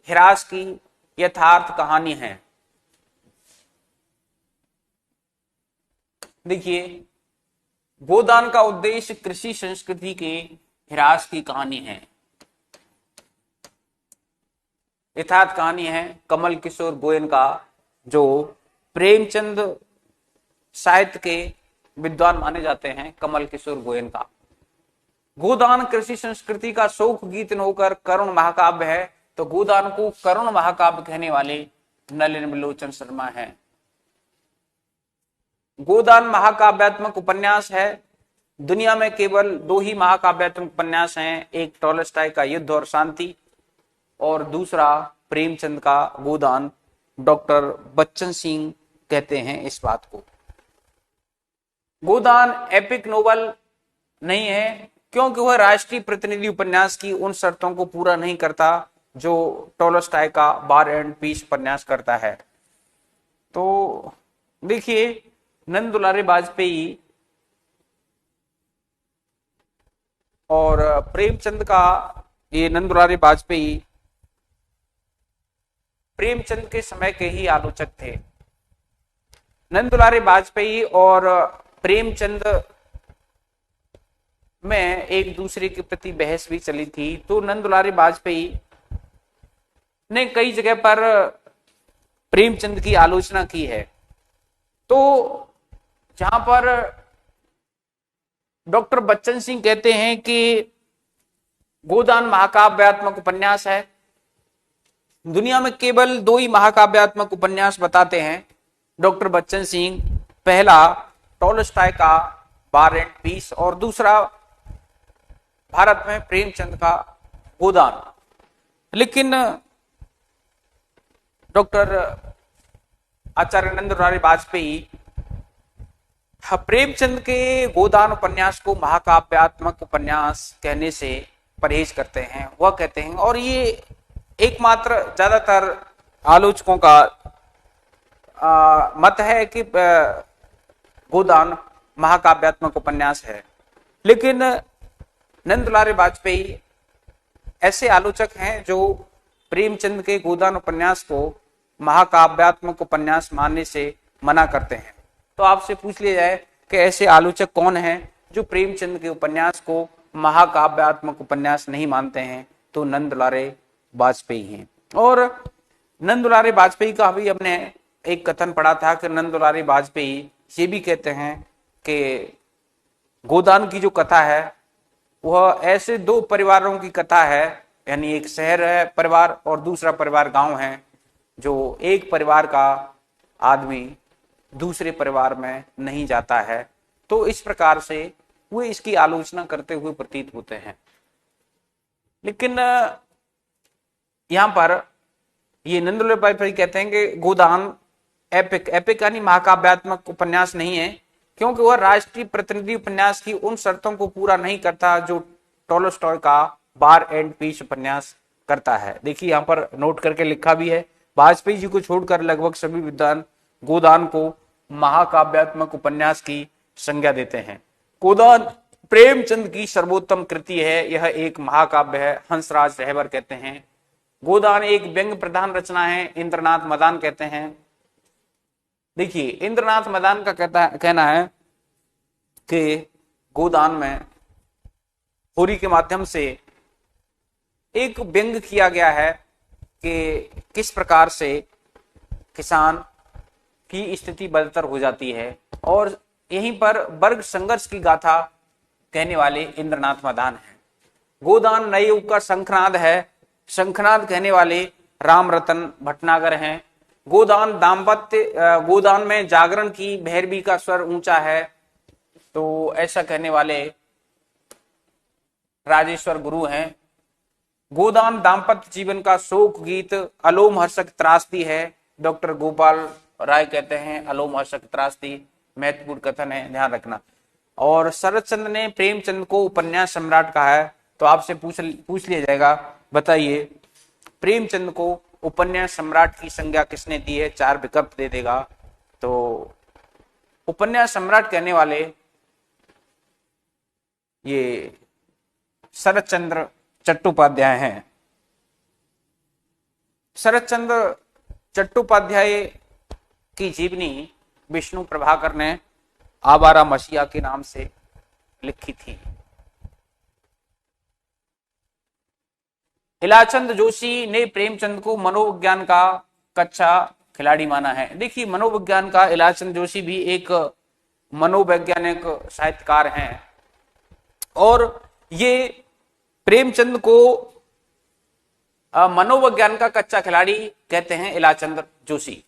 ह्रास की यथार्थ कहानी है। देखिए, गोदान का उद्देश्य कृषि संस्कृति के ह्रास की कहानी है। यथार्थ कहानी है कमल किशोर गोयन का, जो प्रेमचंद साहित्य के विद्वान माने जाते हैं, कमल किशोर गोयन का। गोदान कृषि संस्कृति का शोक गीत होकर करुण महाकाव्य है, तो गोदान को करुण महाकाव्य कहने वाले नलिन बिलोचन शर्मा हैं। गोदान महाकाव्यात्मक उपन्यास है। दुनिया में केवल 2 ही महाकाव्यात्मक उपन्यास हैं, एक टॉलस्टॉय का युद्ध और शांति, और दूसरा प्रेमचंद का गोदान। डॉक्टर बच्चन सिंह कहते हैं इस बात को। गोदान एपिक नोवेल नहीं है, क्योंकि वह राष्ट्रीय प्रतिनिधि उपन्यास की उन शर्तों को पूरा नहीं करता जो टॉलस्टॉय का वार एंड पीस उपन्यास करता है। तो देखिए, नंद दुलारे वाजपेयी और प्रेमचंद का, ये नंद दुलारे वाजपेयी प्रेमचंद के समय के ही आलोचक थे। नंद दुलारे वाजपेयी और प्रेमचंद में एक दूसरे के प्रति बहस भी चली थी। तो नंद दुलारे वाजपेयी ने कई जगह पर प्रेमचंद की आलोचना की है। तो जहां पर डॉक्टर बच्चन सिंह कहते हैं कि गोदान महाकाव्यात्मक उपन्यास है, दुनिया में केवल 2 ही महाकाव्यात्मक उपन्यास बताते हैं डॉक्टर बच्चन सिंह। पहला टॉलस्टॉय का वार एंड पीस, और दूसरा भारत में प्रेमचंद का गोदान। लेकिन डॉक्टर आचार्य नंद दुलारे वाजपेयी प्रेमचंद के गोदान उपन्यास को महाकाव्यात्मक उपन्यास कहने से परहेज करते हैं। वह कहते हैं, और ये एकमात्र ज्यादातर आलोचकों का मत है कि गोदान महाकाव्यात्मक उपन्यास है। लेकिन नंद दुलारे वाजपेयी ऐसे आलोचक हैं जो प्रेमचंद के गोदान उपन्यास को महाकाव्यात्मक उपन्यास मानने से मना करते हैं। तो आपसे पूछ लिया जाए कि ऐसे आलोचक कौन हैं जो प्रेमचंद के उपन्यास को महाकाव्यात्मक उपन्यास नहीं मानते हैं, तो नंद दुलारे वाजपेयी हैं। और नंद दुलारी वाजपेयी का भी हमने एक कथन पढ़ा था कि नंद दुलारी वाजपेयी ये भी कहते हैं कि गोदान की जो कथा है वह ऐसे दो परिवारों की कथा है, यानी एक शहर है परिवार और दूसरा परिवार गांव है, जो एक परिवार का आदमी दूसरे परिवार में नहीं जाता है। तो इस प्रकार से वे इसकी आलोचना करते हुए प्रतीत होते हैं। लेकिन यहां पर ये नंदलाल वाजपेयी कहते हैं कि गोदान एपिक यानी महाकाव्यात्मक उपन्यास नहीं है, क्योंकि वह राष्ट्रीय प्रतिनिधि उपन्यास की उन शर्तों को पूरा नहीं करता जो टॉलस्टॉय का वार एंड पीस उपन्यास करता है। देखिए यहां पर नोट करके लिखा भी है, वाजपेयी जी को छोड़कर लगभग सभी विद्वान गोदान को महाकाव्यात्मक उपन्यास की संज्ञा देते हैं। गोदान प्रेमचंद की सर्वोत्तम कृति है, यह एक महाकाव्य है, हंसराज रहबर कहते हैं। गोदान एक व्यंग्य प्रधान रचना है, इंद्रनाथ मदान कहते हैं। देखिए इंद्रनाथ मदान का कहना है कि गोदान में होरी के माध्यम से एक व्यंग्य किया गया है कि किस प्रकार से किसान की स्थिति बदतर हो जाती है, और यहीं पर वर्ग संघर्ष की गाथा कहने वाले इंद्रनाथ मदान है। गोदान नए युग का शंखनाद है, शंखनाद कहने वाले राम रतन भटनागर हैं। गोदान दाम्पत्य, गोदान में जागरण की भैरवी का स्वर ऊंचा है, तो ऐसा कहने वाले राजेश्वर गुरु हैं। गोदान दाम्पत्य जीवन का शोक गीत अलोम हर्षक त्रासदी है, डॉक्टर गोपाल राय कहते हैं अलोम हर्षक त्रासदी महत्वपूर्ण कथन है, ध्यान रखना। और शरद चंद्र ने प्रेमचंद को उपन्यास सम्राट कहा है, तो आपसे पूछ लिया जाएगा, बताइए प्रेमचंद को उपन्यास सम्राट की संज्ञा किसने दी है? 4 विकल्प दे देगा। तो उपन्यास सम्राट कहने वाले ये शरद चंद्र चट्टोपाध्याय हैं। शरद चंद्र चट्टोपाध्याय की जीवनी विष्णु प्रभाकर ने आवारा मसीहा के नाम से लिखी थी। इलाचंद जोशी ने प्रेमचंद को मनोविज्ञान का कच्चा खिलाड़ी माना है। देखिए मनोविज्ञान का इलाचंद जोशी भी एक मनोवैज्ञानिक साहित्यकार हैं, और ये प्रेमचंद को मनोविज्ञान का कच्चा खिलाड़ी कहते हैं इलाचंद जोशी।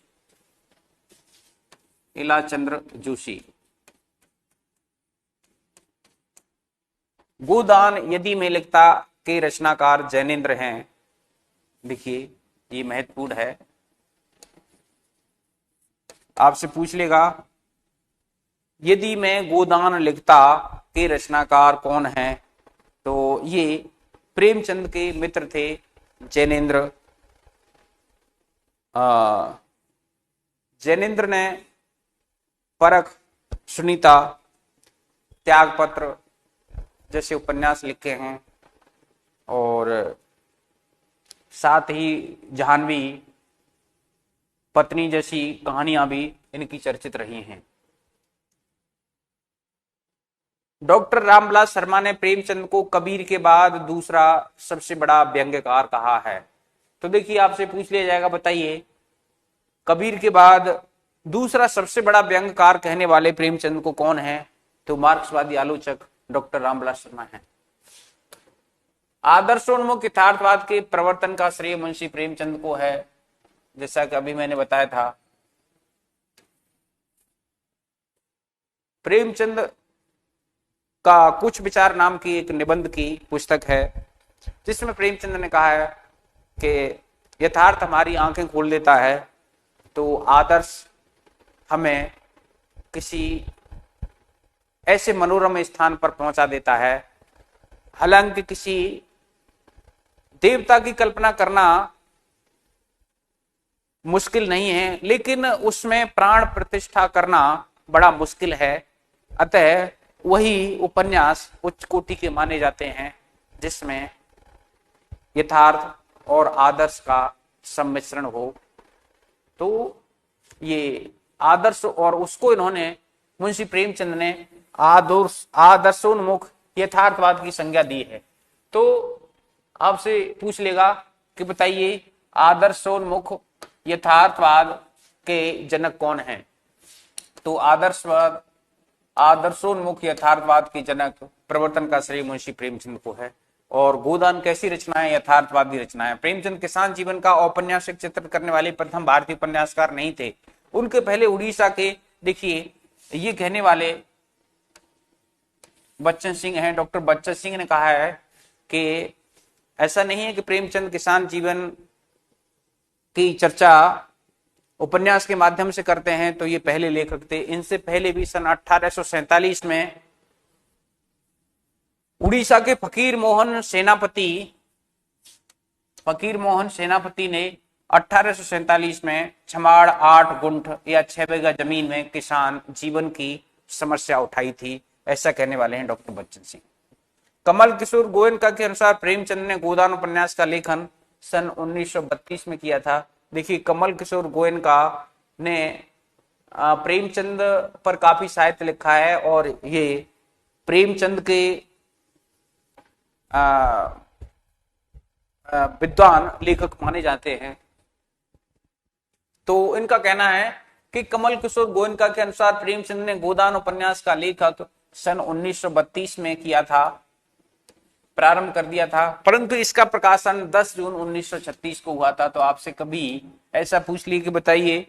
इलाचंद्र जोशी। गोदान यदि में लिखता के रचनाकार जैनेन्द्र हैं। देखिए ये महत्वपूर्ण है, आपसे पूछ लेगा यदि मैं गोदान लिखता के रचनाकार कौन है, तो ये प्रेमचंद के मित्र थे जैनेन्द्र। जैनेन्द्र ने परख, सुनीता, त्यागपत्र जैसे उपन्यास लिखे हैं, और साथ ही जाह्नवी पत्नी जैसी कहानियां भी इनकी चर्चित रही हैं। डॉक्टर रामविलास शर्मा ने प्रेमचंद को कबीर के बाद दूसरा सबसे बड़ा व्यंग्यकार कहा है। तो देखिए आपसे पूछ लिया जाएगा, बताइए कबीर के बाद दूसरा सबसे बड़ा व्यंग्यकार कहने वाले प्रेमचंद को कौन है? तो मार्क्सवादी आलोचक डॉक्टर रामविलास शर्मा है। आदर्शोन्मुख यथार्थवाद के प्रवर्तन का श्रेय मुंशी प्रेमचंद को है, जैसा कि अभी मैंने बताया था। प्रेमचंद का कुछ विचार नाम की एक निबंध की पुस्तक है, जिसमें प्रेमचंद ने कहा है कि यथार्थ हमारी आंखें खोल देता है, तो आदर्श हमें किसी ऐसे मनोरम स्थान पर पहुंचा देता है। हालांकि किसी देवता की कल्पना करना मुश्किल नहीं है, लेकिन उसमें प्राण प्रतिष्ठा करना बड़ा मुश्किल है। अतः वही उपन्यास उच्च कोटि के माने जाते हैं जिसमें यथार्थ और आदर्श का सम्मिश्रण हो। तो ये आदर्श, और उसको इन्होंने मुंशी प्रेमचंद ने आदर्शोन्मुख यथार्थवाद की संज्ञा दी है। तो आपसे पूछ लेगा कि बताइए आदर्शोन्मुख यथार्थवाद के जनक कौन हैं? तो आदर्शवाद, आदर्शोन्मुख यथार्थवाद के जनक प्रवर्तन का श्रेय मुंशी प्रेमचंद को है। और गोदान कैसी रचना है? यथार्थवादी रचना है। प्रेमचंद किसान जीवन का औपन्यासिक चित्रण करने वाले प्रथम भारतीय उपन्यासकार नहीं थे। उनके पहले उड़ीसा के, देखिए ये कहने वाले बच्चन सिंह हैं। डॉक्टर बच्चन सिंह ने कहा है कि ऐसा नहीं है कि प्रेमचंद किसान जीवन की चर्चा उपन्यास के माध्यम से करते हैं तो ये पहले लेखक थे। इनसे पहले भी सन 1847 में उड़ीसा के फकीर मोहन सेनापति ने 1847 में छमाड़ 8 गुंठ या 6 बीघा जमीन में किसान जीवन की समस्या उठाई थी, ऐसा कहने वाले हैं डॉक्टर बच्चन सिंह। कमल किशोर गोयनका के अनुसार प्रेमचंद ने गोदान उपन्यास का लेखन सन 1932 में किया था। देखिए कमल किशोर गोयनका ने प्रेमचंद पर काफी साहित्य लिखा है और ये प्रेमचंद के विद्वान लेखक माने जाते हैं। तो इनका कहना है कि कमल किशोर गोयनका के अनुसार प्रेमचंद ने गोदान उपन्यास का लेखक सन 1932 में किया था, प्रारंभ कर दिया था, परंतु इसका प्रकाशन 10 जून 1936 को हुआ था। तो आपसे कभी ऐसा पूछ लिया कि बताइए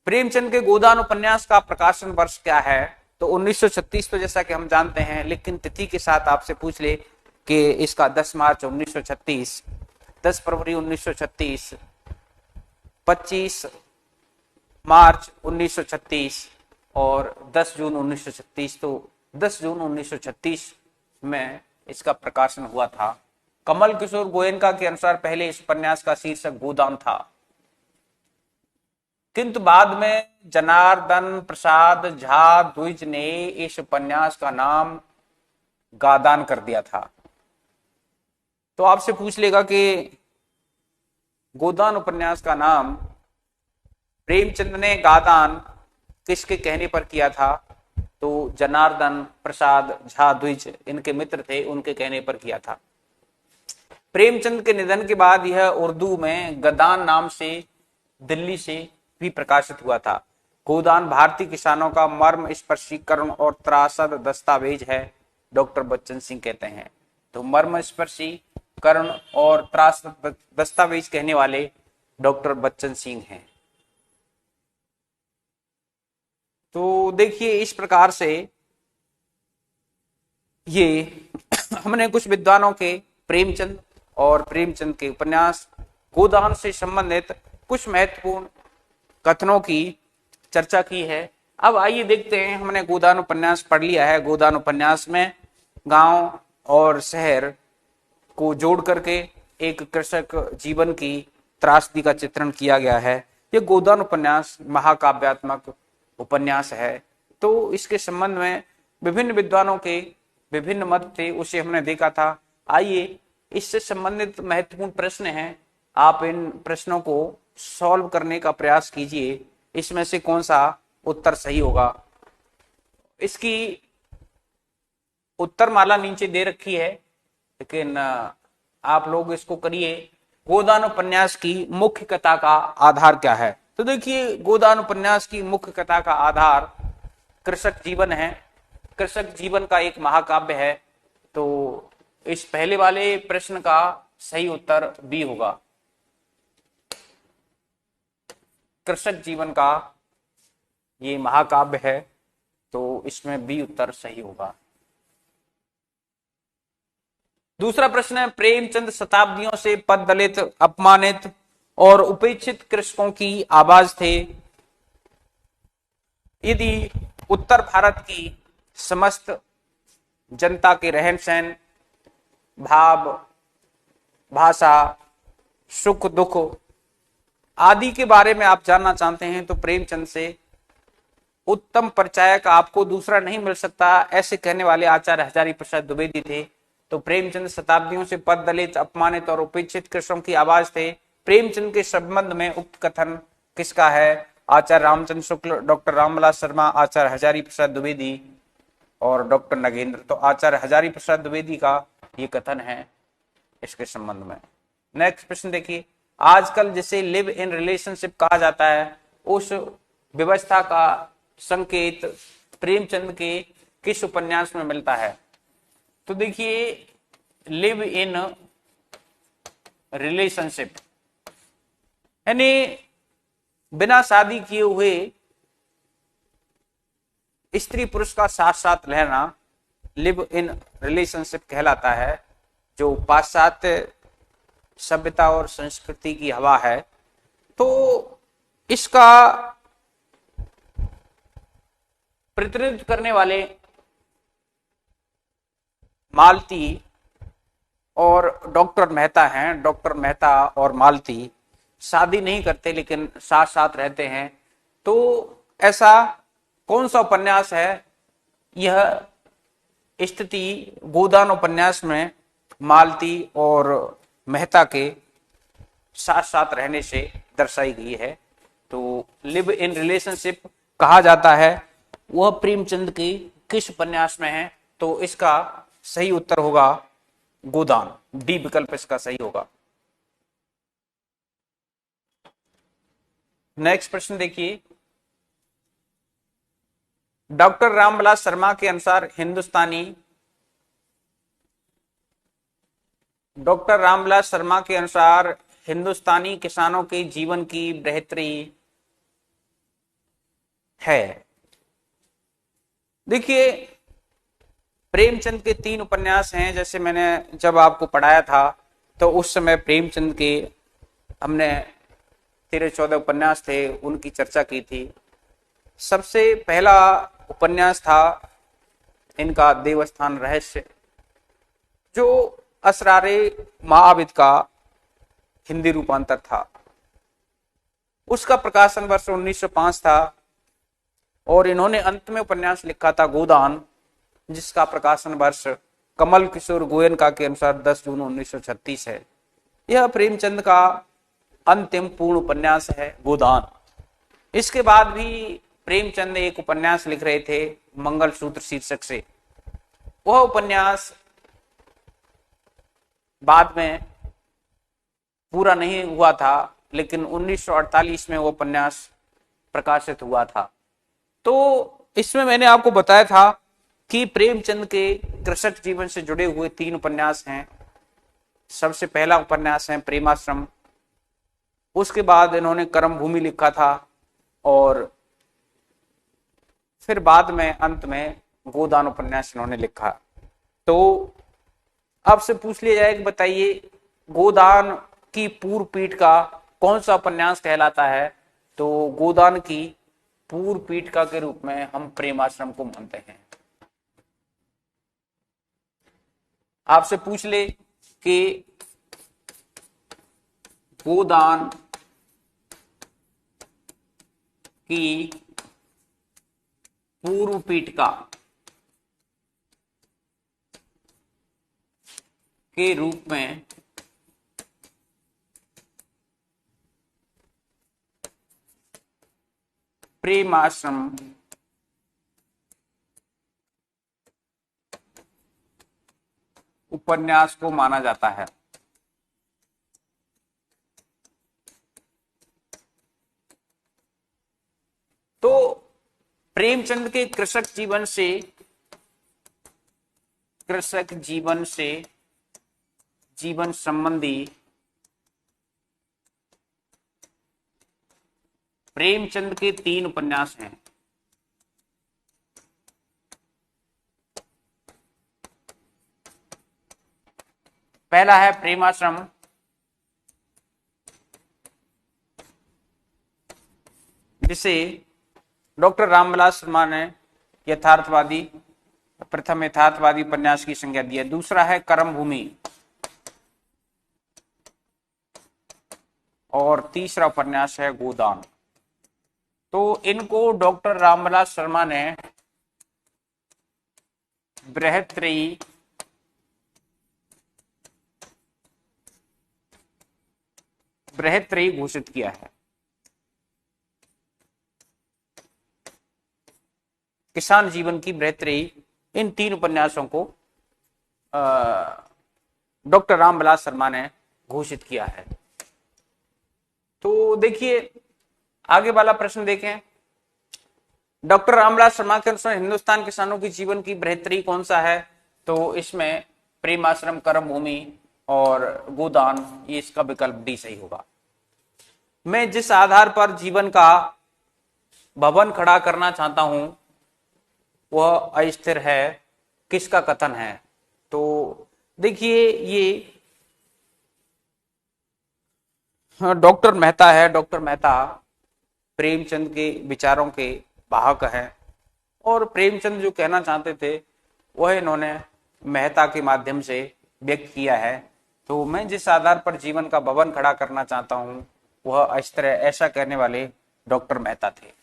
प्रेमचंद के गोदान उपन्यास का प्रकाशन वर्ष क्या है? तो 1936 तो जैसा कि हम जानते हैं, लेकिन तिथि के साथ आपसे पूछ ले कि इसका 10 मार्च 1936, 10 फरवरी 1936, 25 मार्च 1936 और 10 जून 1936। तो 10 जून 1936 में इसका प्रकाशन हुआ था। कमल किशोर गोयनका के अनुसार पहले इस उपन्यास का शीर्षक गोदान था, किंतु बाद में जनार्दन प्रसाद झा द्विज ने इस उपन्यास का नाम गादान कर दिया था। तो आपसे पूछ लेगा कि गोदान उपन्यास का नाम प्रेमचंद ने गादान किसके कहने पर किया था? तो जनार्दन प्रसाद झा द्विज, इनके मित्र थे, उनके कहने पर किया था। प्रेमचंद के निधन के बाद यह उर्दू में गदान नाम से दिल्ली से भी प्रकाशित हुआ था। गोदान भारतीय किसानों का मर्म स्पर्शीकरण और त्रासद दस्तावेज है, डॉक्टर बच्चन सिंह कहते हैं। तो मर्म स्पर्शीकरण और त्रासद दस्तावेज कहने वाले डॉक्टर बच्चन सिंह हैं। तो देखिए इस प्रकार से ये हमने कुछ विद्वानों के प्रेमचंद और प्रेमचंद के उपन्यास गोदान से संबंधित कुछ महत्वपूर्ण कथनों की चर्चा की है। अब आइए देखते हैं, हमने गोदान उपन्यास पढ़ लिया है। गोदान उपन्यास में गांव और शहर को जोड़ करके एक कृषक जीवन की त्रासदी का चित्रण किया गया है। यह गोदान उपन्यास महाकाव्यात्मक उपन्यास है। तो इसके संबंध में विभिन्न विद्वानों के विभिन्न मत थे, उसे हमने देखा था। आइए इससे संबंधित महत्वपूर्ण प्रश्न हैं, आप इन प्रश्नों को सॉल्व करने का प्रयास कीजिए। इसमें से कौन सा उत्तर सही होगा? इसकी उत्तर माला नीचे दे रखी है, लेकिन आप लोग इसको करिए। गोदान उपन्यास की मुख्य कथा का आधार क्या है? तो देखिए गोदान उपन्यास की मुख्य कथा का आधार कृषक जीवन है। कृषक जीवन का एक महाकाव्य है। तो इस पहले वाले प्रश्न का सही उत्तर बी होगा। कृषक जीवन का ये महाकाव्य है, तो इसमें बी उत्तर सही होगा। दूसरा प्रश्न है, प्रेमचंद शताब्दियों से पद दलित, अपमानित और उपेक्षित कृषकों की आवाज थे। यदि उत्तर भारत की समस्त जनता के रहन सहन, भाव, भाषा, सुख दुख आदि के बारे में आप जानना चाहते हैं तो प्रेमचंद से उत्तम परिचायक आपको दूसरा नहीं मिल सकता, ऐसे कहने वाले आचार्य हजारी प्रसाद द्विवेदी थे। तो प्रेमचंद शताब्दियों से पद दलित, अपमानित और उपेक्षित कृषकों की आवाज थे। प्रेमचंद के संबंध में उक्त कथन किसका है? आचार्य रामचंद्र शुक्ल, डॉक्टर रामविलास शर्मा, आचार्य हजारी प्रसाद द्विवेदी और डॉक्टर नगेंद्र। तो आचार्य हजारी प्रसाद द्विवेदी का ये कथन है इसके संबंध में। नेक्स्ट प्रश्न देखिए, आजकल जिसे लिव इन रिलेशनशिप कहा जाता है, उस व्यवस्था का संकेत प्रेमचंद के किस उपन्यास में मिलता है? तो देखिए, लिव इन रिलेशनशिप यानी बिना शादी किए हुए स्त्री पुरुष का साथ साथ रहना लिव इन रिलेशनशिप कहलाता है, जो पाश्चात्य सभ्यता और संस्कृति की हवा है। तो इसका प्रतिनिधित्व करने वाले मालती और डॉक्टर मेहता हैं। डॉक्टर मेहता और मालती शादी नहीं करते लेकिन साथ साथ रहते हैं। तो ऐसा कौन सा उपन्यास है? यह स्थिति गोदान उपन्यास में मालती और मेहता के साथ साथ रहने से दर्शाई गई है। तो लिव इन रिलेशनशिप कहा जाता है वह प्रेमचंद की किस उपन्यास में है? तो इसका सही उत्तर होगा गोदान। डी विकल्प इसका सही होगा। नेक्स्ट प्रश्न देखिए, डॉक्टर रामविलास शर्मा के अनुसार हिंदुस्तानी किसानों के जीवन की बेहतरी है। देखिए, प्रेमचंद के 3 उपन्यास हैं। जैसे मैंने जब आपको पढ़ाया था तो उस समय प्रेमचंद के हमने 13-14 उपन्यास थे, उनकी चर्चा की थी। सबसे पहला उपन्यास था इनका देवस्थान रहस्य, जो असरारे महाआबिद का हिंदी रूपांतर था। उसका प्रकाशन वर्ष 1905 था और इन्होंने अंत में उपन्यास लिखा था गोदान, जिसका प्रकाशन वर्ष कमल किशोर गोयनका के अनुसार 10 जून 1936 है। यह प्रेमचंद का अंतिम पूर्ण उपन्यास है गोदान। इसके बाद भी प्रेमचंद एक उपन्यास लिख रहे थे मंगलसूत्र शीर्षक से। वह उपन्यास बाद में पूरा नहीं हुआ था, लेकिन 1948 में वो उपन्यास प्रकाशित हुआ था। तो इसमें मैंने आपको बताया था कि प्रेमचंद के कृषक जीवन से जुड़े हुए 3 उपन्यास हैं। सबसे पहला उपन्यास है प्रेमाश्रम, उसके बाद इन्होंने कर्म भूमि लिखा था और फिर बाद में अंत में गोदान उपन्यास इन्होंने लिखा। तो आपसे पूछ लिया जाए कि बताइए गोदान की पूर्व पीठ का कौन सा उपन्यास कहलाता है? तो गोदान की पूर्व पीठिका के रूप में हम प्रेमाश्रम को मानते हैं। आपसे पूछ ले कि गोदान की पूर्व पीठिका के रूप में प्रेमाश्रम उपन्यास को माना जाता है। तो प्रेमचंद के कृषक जीवन से जीवन संबंधी प्रेमचंद के 3 उपन्यास हैं। पहला है प्रेमाश्रम, जिसे डॉक्टर रामविलास शर्मा ने प्रथम यथार्थवादी उपन्यास की संज्ञा दी है। दूसरा है कर्म भूमि और तीसरा उपन्यास है गोदान। तो इनको डॉक्टर रामविलास शर्मा ने बृहत्त्रयी घोषित किया है। किसान जीवन की बृहत्त्रयी, इन 3 उपन्यासों को डॉक्टर रामविलास शर्मा ने घोषित किया है। देखिए आगे वाला प्रश्न देखें। डॉक्टर रामविलास शर्मा के अनुसार हिंदुस्तान किसानों की जीवन की बेहतरी कौन सा है? तो इसमें प्रेम आश्रम, कर्म भूमि और गोदान, ये इसका विकल्प डी सही होगा। मैं जिस आधार पर जीवन का भवन खड़ा करना चाहता हूं वह अस्थिर है, किसका कथन है? तो देखिए ये डॉक्टर मेहता है। डॉक्टर मेहता प्रेमचंद के विचारों के वाहक हैं और प्रेमचंद जो कहना चाहते थे वह इन्होंने मेहता के माध्यम से व्यक्त किया है। तो मैं जिस आधार पर जीवन का भवन खड़ा करना चाहता हूं वह अस्थिर है, ऐसा कहने वाले डॉक्टर मेहता थे।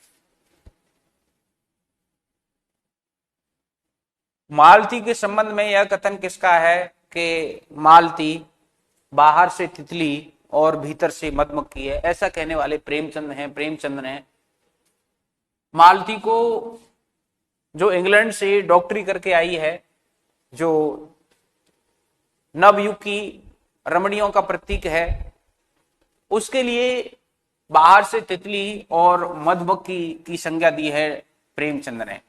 मालती के संबंध में यह कथन किसका है कि मालती बाहर से तितली और भीतर से मधुमक्खी है, ऐसा कहने वाले प्रेमचंद हैं। प्रेमचंद ने मालती को, जो इंग्लैंड से डॉक्टरी करके आई है, जो नवयुग की रमणियों का प्रतीक है, उसके लिए बाहर से तितली और मधुमक्खी की संज्ञा दी है प्रेमचंद ने।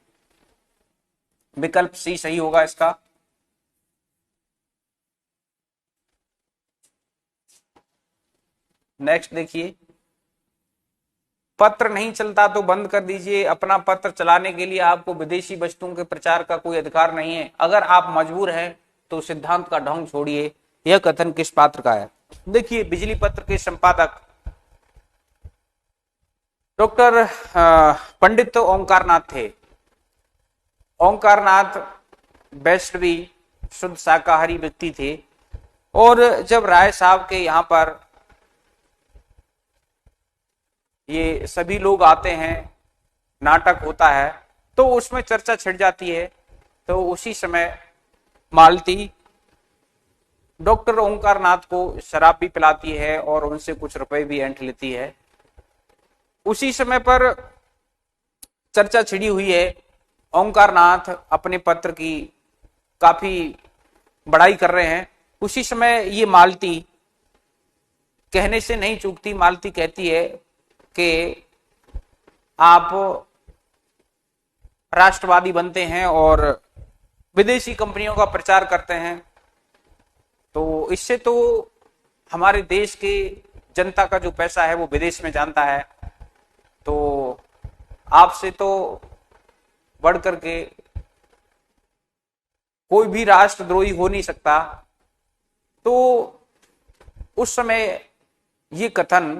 विकल्प सी सही होगा इसका। नेक्स्ट देखिए, पत्र नहीं चलता तो बंद कर दीजिए। अपना पत्र चलाने के लिए आपको विदेशी वस्तुओं के प्रचार का कोई अधिकार नहीं है। अगर आप मजबूर हैं तो सिद्धांत का ढोंग छोड़िए। यह कथन किस पात्र का है? देखिए बिजली पत्र के संपादक डॉक्टर पंडित ओंकारनाथ थे। ओंकारनाथ वैष्णवी शुद्ध शाकाहारी व्यक्ति थे और जब राय साहब के यहाँ पर ये सभी लोग आते हैं, नाटक होता है, तो उसमें चर्चा छिड़ जाती है। तो उसी समय मालती डॉक्टर ओंकारनाथ को शराब भी पिलाती है और उनसे कुछ रुपए भी ऐंठ लेती है। उसी समय पर चर्चा छिड़ी हुई है, ओंकारनाथ अपने पत्र की काफी बड़ाई कर रहे हैं। उसी समय ये मालती कहने से नहीं चूकती। मालती कहती है कि आप राष्ट्रवादी बनते हैं और विदेशी कंपनियों का प्रचार करते हैं, तो इससे तो हमारे देश के जनता का जो पैसा है वो विदेश में जाता है, तो आपसे तो बढ़ करके कोई भी राष्ट्रद्रोही हो नहीं सकता। तो उस समय ये कथन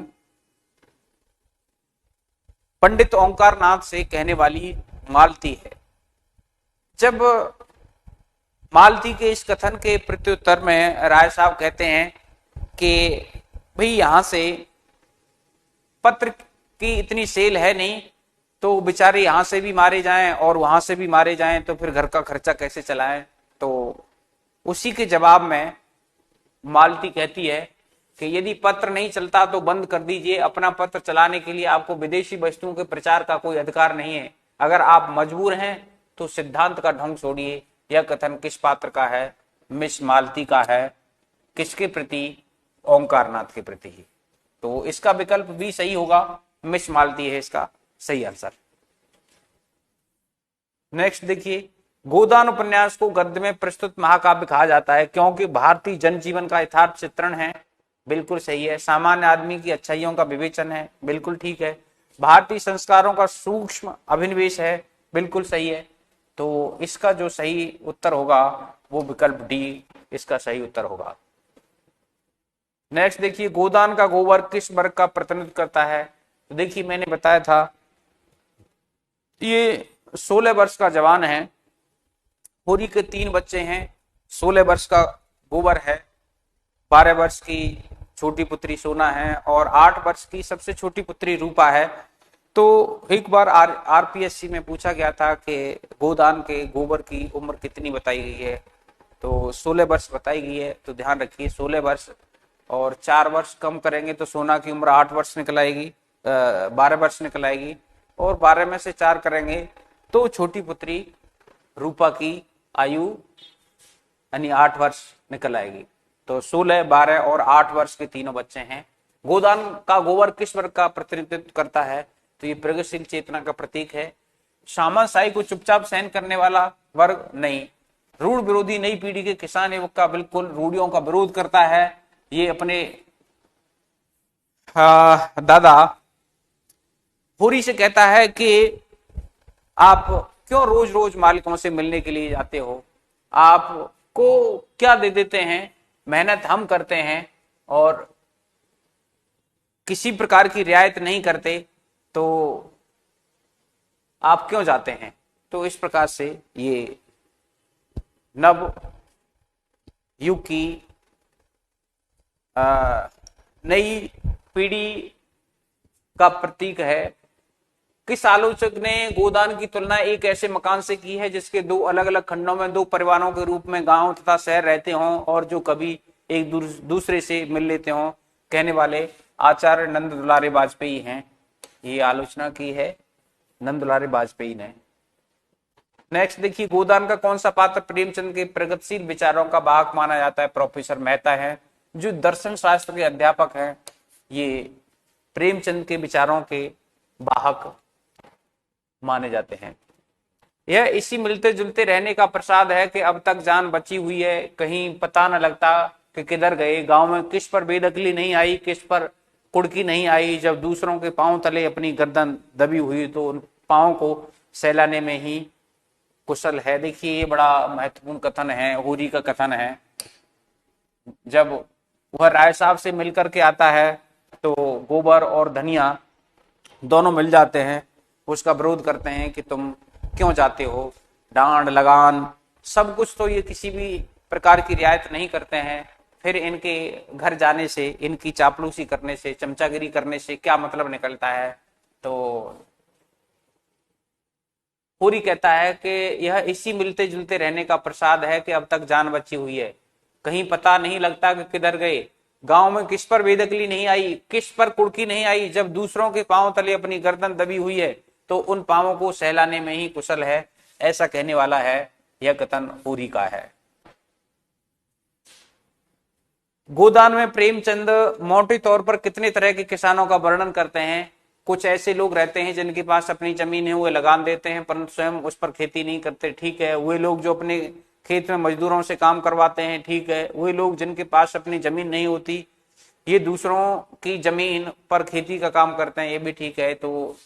पंडित ओंकारनाथ से कहने वाली मालती है। जब मालती के इस कथन के प्रत्युत्तर में राय साहब कहते हैं कि भाई यहां से पत्र की इतनी सेल है नहीं, तो बेचारे यहां से भी मारे जाएं और वहां से भी मारे जाएं तो फिर घर का खर्चा कैसे चलाएं। तो उसी के जवाब में मालती कहती है कि यदि पत्र नहीं चलता तो बंद कर दीजिए। अपना पत्र चलाने के लिए आपको विदेशी वस्तुओं के प्रचार का कोई अधिकार नहीं है। अगर आप मजबूर हैं तो सिद्धांत का ढोंग छोड़िए। यह कथन किस पात्र का है? मिस मालती का है। किसके प्रति? ओंकारनाथ के प्रति ही। तो इसका विकल्प भी सही होगा, मिस मालती है इसका सही आंसर। नेक्स्ट देखिए, गोदान उपन्यास को गद्य में प्रस्तुत महाकाव्य कहा जाता है क्योंकि भारतीय जनजीवन का यथार्थ चित्रण है। बिल्कुल सही है। सामान्य आदमी की अच्छाइयों का विवेचन है। बिल्कुल ठीक है। भारतीय संस्कारों का सूक्ष्म अभिनिवेश है। बिल्कुल सही है। तो इसका जो सही उत्तर होगा वो विकल्प डी इसका सही उत्तर होगा। नेक्स्ट देखिए, गोदान का गोबर किस वर्ग का प्रतिनिधित्व करता है? तो देखिए मैंने बताया था ये 16 वर्ष का जवान है, होरी के 3 बच्चे हैं, 16 वर्ष का गोबर है, 12 वर्ष की छोटी पुत्री सोना है और 8 वर्ष की सबसे छोटी पुत्री रूपा है। तो एक बार आरपीएससी में पूछा गया था कि गोदान के गोबर की उम्र कितनी बताई गई है, तो 16 वर्ष बताई गई है। तो ध्यान रखिए 16 वर्ष और 4 वर्ष कम करेंगे तो सोना की उम्र 8 वर्ष निकल आएगी, 12 वर्ष निकल आएगी और 12 में से 4 करेंगे तो छोटी पुत्री रूपा की आयु यानी 8 वर्ष निकल आएगी। तो 16, 12 और 8 वर्ष के तीनों बच्चे हैं गोदान का गोबर किस वर्ग का प्रतिनिधित्व करता है? तो ये प्रगतिशील चेतना का प्रतीक है। सामंतशाही को चुपचाप सहन करने वाला वर्ग नहीं। रूढ़ विरोधी नई पीढ़ी के किसान युवक का बिल्कुल रूढ़ियों का विरोध करता है। ये अपने दादा होरी से कहता है कि आप क्यों रोज रोज मालिकों से मिलने के लिए जाते हो, आपको क्या दे देते हैं, मेहनत हम करते हैं और किसी प्रकार की रियायत नहीं करते, तो आप क्यों जाते हैं। तो इस प्रकार से ये नव युग की नई पीढ़ी का प्रतीक है। किस आलोचक ने गोदान की तुलना एक ऐसे मकान से की है जिसके दो अलग अलग खंडों में दो परिवारों के रूप में गांव तथा शहर रहते हों और जो कभी एक दूसरे से मिल लेते हों? कहने वाले आचार्य नंद दुलारे वाजपेयी हैं। ये आलोचना की है नंद दुलारे वाजपेयी ने। नेक्स्ट देखिए, गोदान का कौन सा पात्र प्रेमचंद के प्रगतिशील विचारों का वाहक माना जाता है? प्रोफेसर मेहता है, जो दर्शन शास्त्र के अध्यापक हैं। ये प्रेमचंद के विचारों के वाहक माने जाते हैं। यह इसी मिलते जुलते रहने का प्रसाद है कि अब तक जान बची हुई है, कहीं पता न लगता कि किधर गए। गांव में किस पर बेदखली नहीं आई, किस पर कुड़की नहीं आई। जब दूसरों के पांव तले अपनी गर्दन दबी हुई तो उन पांव को सहलाने में ही कुशल है। देखिए, ये बड़ा महत्वपूर्ण कथन है, होरी का कथन है। जब वह राय साहब से मिलकर के आता है तो गोबर और धनिया दोनों मिल जाते हैं, उसका विरोध करते हैं कि तुम क्यों जाते हो। डांड लगान सब कुछ, तो ये किसी भी प्रकार की रियायत नहीं करते हैं। फिर इनके घर जाने से, इनकी चापलूसी करने से, चमचागिरी करने से क्या मतलब निकलता है? तो पूरी कहता है कि यह इसी मिलते जुलते रहने का प्रसाद है कि अब तक जान बची हुई है, कहीं पता नहीं लगता कि किधर गए। गांव में किस पर बेदखली नहीं आई, किस पर कुड़की नहीं आई। जब दूसरों के पांव तले अपनी गर्दन दबी हुई है तो उन पांवों को सहलाने में ही कुशल है। ऐसा कहने वाला है, यह कथन पूरी का है। गोदान में प्रेमचंद मोटे तौर पर कितने तरह के किसानों का वर्णन करते हैं? कुछ ऐसे लोग रहते हैं जिनके पास अपनी जमीन है, वे लगान देते हैं परंतु स्वयं उस पर खेती नहीं करते, ठीक है। वे लोग जो अपने खेत में मजदूरों से काम करवाते हैं, ठीक है। वे लोग जिनके पास अपनी जमीन नहीं होती, ये दूसरों की जमीन पर खेती का काम करते हैं, ये भी ठीक है। तो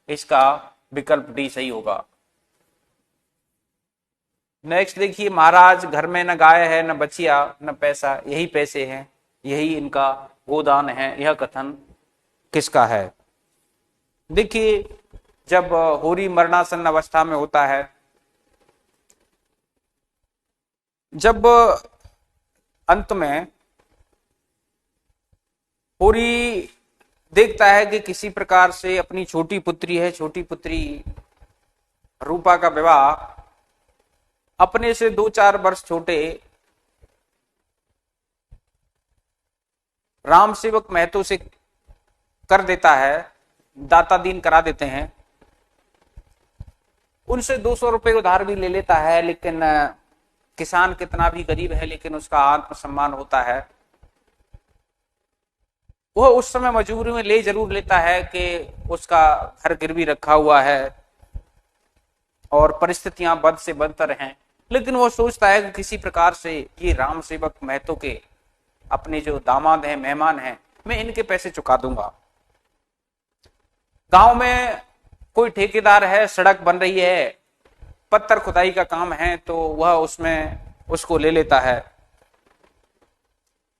इसका विकल्प डी सही होगा। नेक्स्ट देखिए, महाराज घर में न गाय है, न बचिया, न पैसा, यही पैसे हैं, यही इनका गोदान है। यह कथन किसका है? देखिए, जब होरी मरणासन अवस्था में होता है, जब अंत में होरी देखता है कि किसी प्रकार से अपनी छोटी पुत्री है, छोटी पुत्री रूपा का विवाह अपने से 2-4 वर्ष छोटे राम सेवक महतो से कर देता है, दाता दीन करा देते हैं। उनसे 200 रुपए उधार भी ले लेता है, लेकिन किसान कितना भी गरीब है लेकिन उसका आत्मसम्मान होता है। वह उस समय मजबूरी में ले जरूर लेता है कि उसका घर गिरवी रखा हुआ है और परिस्थितियां बद से बदतर हैं, लेकिन वो सोचता है कि किसी प्रकार से ये राम सेवक महतो के अपने जो दामाद हैं, मेहमान हैं, मैं इनके पैसे चुका दूंगा। गांव में कोई ठेकेदार है, सड़क बन रही है, पत्थर खुदाई का काम है, तो वह उसमें उसको ले लेता है।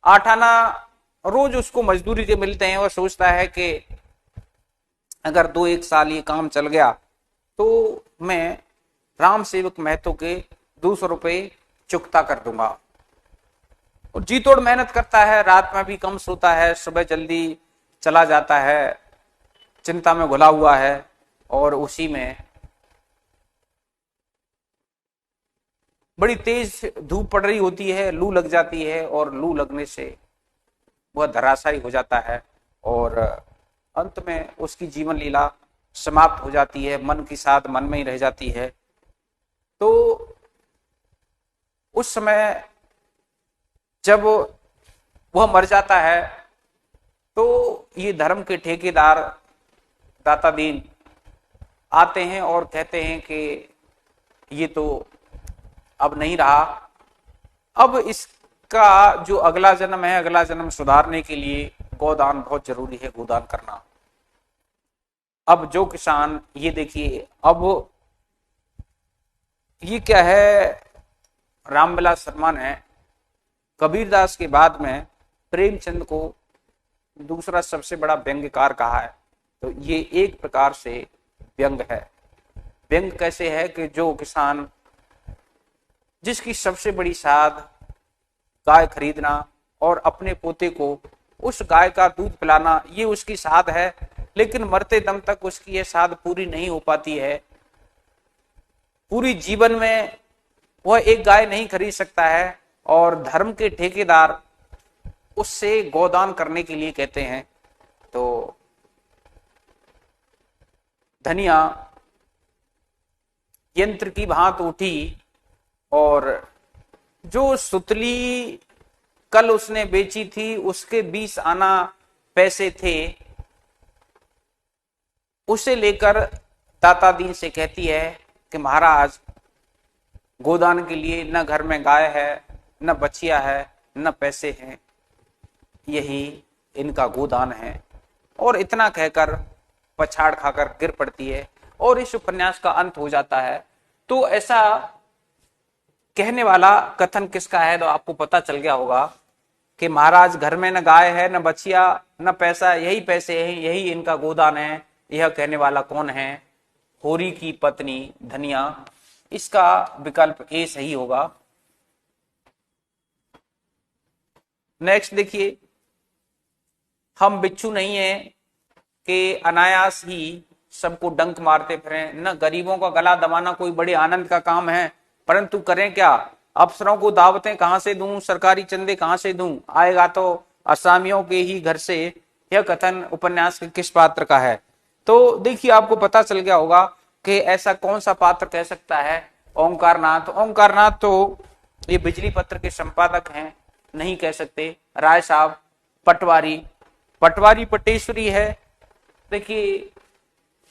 8 आना रोज उसको मजदूरी के मिलते हैं। वह सोचता है कि अगर 2-1 साल ये काम चल गया तो मैं राम सेवक महतो के 200 रुपए चुकता कर दूंगा। और जी तोड़ मेहनत करता है, रात में भी कम सोता है, सुबह जल्दी चला जाता है, चिंता में घुला हुआ है। और उसी में बड़ी तेज धूप पड़ रही होती है, लू लग जाती है और लू लगने से वह धराशायी हो जाता है और अंत में उसकी जीवन लीला समाप्त हो जाती है, मन की साथ मन में ही रह जाती है। तो उस समय जब वह मर जाता है तो ये धर्म के ठेकेदार दाता दीन आते हैं और कहते हैं कि ये तो अब नहीं रहा, अब इसका जो अगला जन्म है, अगला जन्म सुधारने के लिए गोदान बहुत जरूरी है, गोदान करना। अब जो किसान, ये देखिए, अब ये क्या है, रामविलास शर्मा ने कबीरदास के बाद में प्रेमचंद को दूसरा सबसे बड़ा व्यंग्यकार कहा है। तो ये एक प्रकार से व्यंग है। व्यंग कैसे है कि जो किसान, जिसकी सबसे बड़ी साध गाय खरीदना और अपने पोते को उस गाय का दूध पिलाना, ये उसकी साध है, लेकिन मरते दम तक उसकी ये साध पूरी नहीं हो पाती है। पूरी जीवन में वह एक गाय नहीं खरीद सकता है, और धर्म के ठेकेदार उससे गोदान करने के लिए कहते हैं। तो धनिया यंत्र की भांत उठी, और जो सुतली कल उसने बेची थी उसके 20 आना पैसे थे, उसे लेकर दाता दीन से कहती है कि महाराज, गोदान के लिए न घर में गाय है, न बछिया है, न पैसे हैं, यही इनका गोदान है। और इतना कहकर पछाड़ खाकर गिर पड़ती है और इस उपन्यास का अंत हो जाता है। तो ऐसा कहने वाला कथन किसका है, तो आपको पता चल गया होगा कि महाराज, घर में न गाय है, न बछिया, न पैसा, यही पैसे हैं, यही इनका गोदान है। यह कहने वाला कौन है? होरी की पत्नी धनिया। इसका विकल्प ए सही होगा। नेक्स्ट देखिए, हम बिच्छू नहीं है कि अनायास ही सबको डंक मारते फिरें, न गरीबों का गला दबाना कोई बड़े आनंद का काम है, परंतु करें क्या? अफसरों को दावतें कहां से दूं, सरकारी चंदे कहां से दूं, आएगा तो असामियों के ही घर से। यह कथन उपन्यास के किस पात्र का है? तो देखिए, आपको पता चल गया होगा कि ऐसा कौन सा पात्र कह सकता है। ओंकारनाथ। ओंकारनाथ तो ये बिजली पत्र के संपादक हैं, नहीं कह सकते। राय साहब। पटवारी। पटवारी पटेश्वरी है। देखिए,